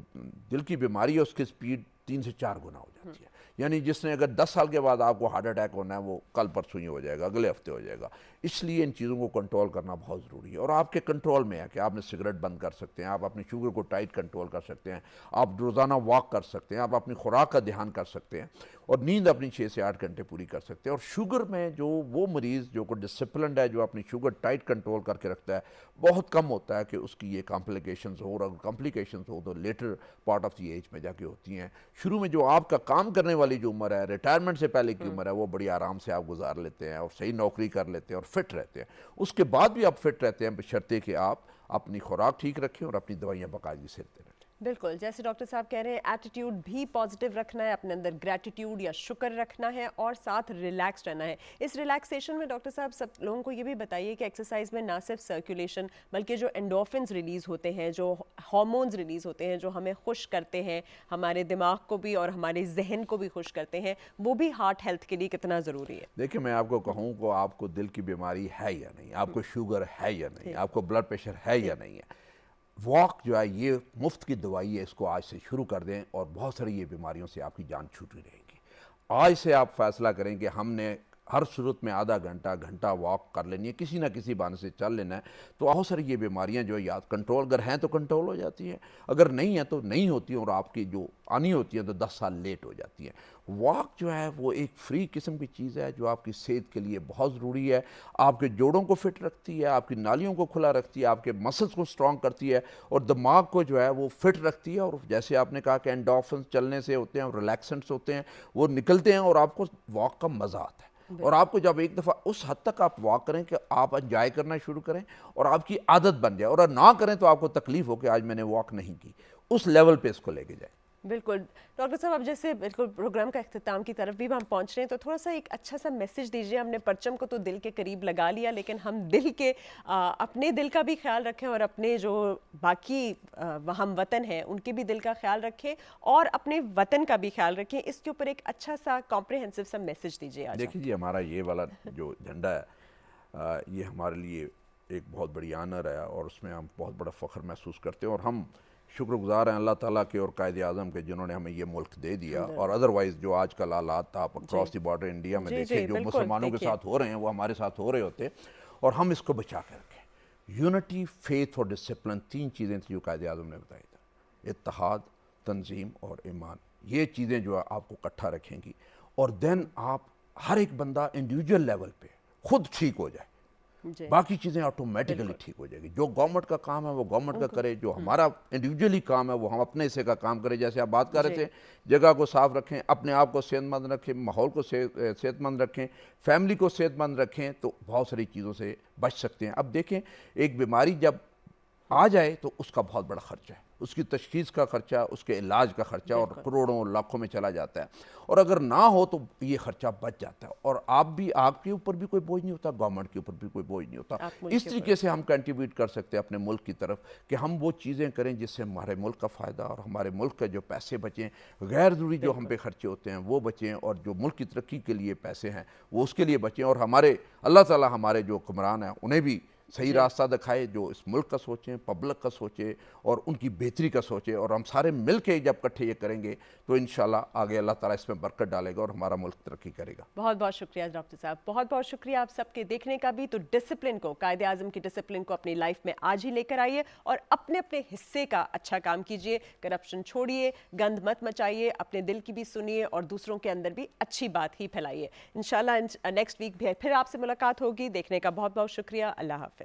दिल की बीमारी है उसकी स्पीड 3 से 4 गुना हो जाती है। यानी जिसने अगर 10 साल के बाद आपको हार्ट अटैक होना है वो कल परसों ही हो जाएगा, अगले हफ्ते हो जाएगा। इसलिए इन चीज़ों को कंट्रोल करना बहुत ज़रूरी है और आपके कंट्रोल में है कि आपने सिगरेट बंद कर सकते हैं, आप अपनी शुगर को टाइट कंट्रोल कर सकते हैं, आप रोज़ाना वॉक कर सकते हैं, आप अपनी खुराक का ध्यान कर सकते हैं और नींद अपनी 6 से 8 घंटे पूरी कर सकते हैं। और शुगर में जो वो मरीज़ जो को डिसिप्लिन्ड है, जो अपनी शुगर टाइट कंट्रोल करके रखता है, बहुत कम होता है कि उसकी ये कॉम्प्लिकेशंस हो, और अगर कॉम्प्लिकेशंस हो तो later part of the age में जाके होती हैं। शुरू में जो आपका काम करने वाली जो उम्र है, रिटायरमेंट से पहले की उम्र है, वो बड़ी आराम से आप गुजार लेते हैं और सही नौकरी कर लेते हैं और फिट रहते हैं। उसके बाद भी आप फिट रहते हैं बशर्ते कि आप अपनी खुराक ठीक रखें और अपनी दवाइयाँ बाकायदगी से लेते रहें। बिल्कुल, जैसे डॉक्टर साहब कह रहे हैं, एटीट्यूड भी पॉजिटिव रखना है, अपने अंदर ग्रैटिट्यूड या शुक्र रखना है और साथ रिलैक्स रहना है। इस रिलैक्सेशन में डॉक्टर साहब सब लोगों को ये भी बताइए कि एक्सरसाइज में ना सिर्फ सर्कुलेशन बल्कि जो एंडोर्फिन्स रिलीज़ होते हैं, जो हार्मोन्स रिलीज़ होते हैं, जो हमें खुश करते हैं, हमारे दिमाग को भी और हमारे जहन को भी खुश करते हैं, वो भी हार्ट हेल्थ के लिए कितना ज़रूरी है। देखिए, मैं आपको कहूँ को आपको दिल की बीमारी है या नहीं, आपको शुगर है या नहीं, आपको ब्लड प्रेशर है या नहीं है, वॉक जो है ये मुफ्त की दवाई है, इसको आज से शुरू कर दें और बहुत सारी ये बीमारियों से आपकी जान छूटी रहेगी। आज से आप फैसला करें कि हमने हर सूरत में आधा घंटा वॉक कर लेनी है, किसी ना किसी बहाने से चल लेना है, तो बहुत सारी ये बीमारियां जो है याद कंट्रोल अगर हैं तो कंट्रोल हो जाती हैं, अगर नहीं है तो नहीं होती हैं और आपकी जो आनी होती है तो 10 साल लेट हो जाती है। वॉक जो है वो एक फ्री किस्म की चीज़ है जो आपकी सेहत के लिए बहुत ज़रूरी है। आपके जोड़ों को फिट रखती है, आपकी नालियों को खुला रखती है, आपके मसल्स को स्ट्रॉन्ग करती है और दिमाग को जो है वो फिट रखती है। और जैसे आपने कहा कि एंडोर्फिन्स चलने से होते हैं और रिलैक्सेंट्स होते हैं, वो निकलते हैं और आपको वॉक का मज़ा आता है। और आपको जब एक दफ़ा उस हद तक आप वॉक करें कि आप एंजॉय करना शुरू करें और आपकी आदत बन जाए, और ना करें तो आपको तकलीफ हो कि आज मैंने वॉक नहीं की, उस लेवल पे इसको लेके जाए। बिल्कुल डॉक्टर साहब, अब जैसे बिल्कुल प्रोग्राम का अख्ताम की तरफ भी हम पहुंच रहे हैं, तो थोड़ा सा एक अच्छा सा मैसेज दीजिए। हमने परचम को तो दिल के करीब लगा लिया, लेकिन हम दिल के अपने दिल का भी ख्याल रखें और अपने जो बाकी हम वतन हैं उनके भी दिल का ख्याल रखें और अपने वतन का भी ख्याल रखें। इसके ऊपर एक अच्छा सा कॉम्प्रिहेंसिव सा मैसेज दीजिए आज। देखिए जी, हमारा ये वाला जो झंडा है ये हमारे लिए एक बहुत बड़ी आनर है और उसमें हम बहुत बड़ा फ़ख्र महसूस करते हैं और हम शुक्रगुजार हैं अल्लाह ताला के और कायदे आज़म के जिन्होंने हमें ये मुल्क दे दिया। और अदरवाइज़ जो आजकल हालात आप अक्रॉस द बॉर्डर इंडिया में देखें, जो मुसलमानों के साथ हो रहे हैं वो हमारे साथ हो रहे होते, और हम इसको बचा कर रखें। यूनिटी, फेथ और डिसिप्लिन, 3 चीज़ें थी जो कायदे आज़म ने बताई था, इत्तेहाद, तंजीम और ईमान। ये चीज़ें जो है आपको इकट्ठा रखेंगी, और देन आप हर एक बंदा इंडिविजुअल लेवल पे खुद ठीक हो जाए, बाकी चीज़ें ऑटोमेटिकली ठीक हो जाएगी। जो गवर्नमेंट का काम है वो गवर्नमेंट का करे, जो हमारा इंडिविजुअली काम है वो हम अपने हिस्से का काम करें। जैसे आप बात कर रहे थे, जगह को साफ रखें, अपने आप को सेहतमंद रखें, माहौल को सेहतमंद रखें, फैमिली को सेहतमंद रखें, तो बहुत सारी चीज़ों से बच सकते हैं। अब देखें, एक बीमारी जब आ जाए तो उसका बहुत बड़ा खर्चा है, उसकी तशखीस का खर्चा, उसके इलाज का खर्चा, और करोड़ों लाखों में चला जाता है। और अगर ना हो तो ये खर्चा बच जाता है, और आपके ऊपर भी कोई बोझ नहीं होता, गवर्नमेंट के ऊपर भी कोई बोझ नहीं होता। इस तरीके से हम कंट्रीब्यूट कर सकते हैं अपने मुल्क की तरफ कि हम वो चीज़ें करें जिससे हमारे मुल्क का फ़ायदा और हमारे मुल्क के जो पैसे बचें, गैर ज़रूरी जो हम पे खर्चे होते हैं वो बचें, और जो मुल्क की तरक्की के लिए पैसे हैं वो उसके लिए बचें, और हमारे अल्लाह ताला हमारे जो हुक्मरान हैं उन्हें भी सही रास्ता दिखाए, जो इस मुल्क का सोचें, पब्लिक का सोचे और उनकी बेहतरी का सोचे। और हम सारे मिल के जब इकट्ठे ये करेंगे तो इंशाल्लाह आगे अल्लाह ताला इसमें बरकत डालेगा और हमारा मुल्क तरक्की करेगा। बहुत बहुत शुक्रिया डॉक्टर साहब, बहुत बहुत शुक्रिया आप सबके देखने का भी। तो डिसिप्लिन को, कायदे आज़म की डिसिप्लिन को अपनी लाइफ में आज ही लेकर आइए और अपने अपने हिस्से का अच्छा काम कीजिए। करप्शन छोड़िए, गंद मत मचाइए, अपने दिल की भी सुनिए और दूसरों के अंदर भी अच्छी बात ही फैलाइए। इंशाल्लाह नेक्स्ट वीक भी फिर आपसे मुलाकात होगी। देखने का बहुत बहुत शुक्रिया। अल्लाह हाफ़िज़।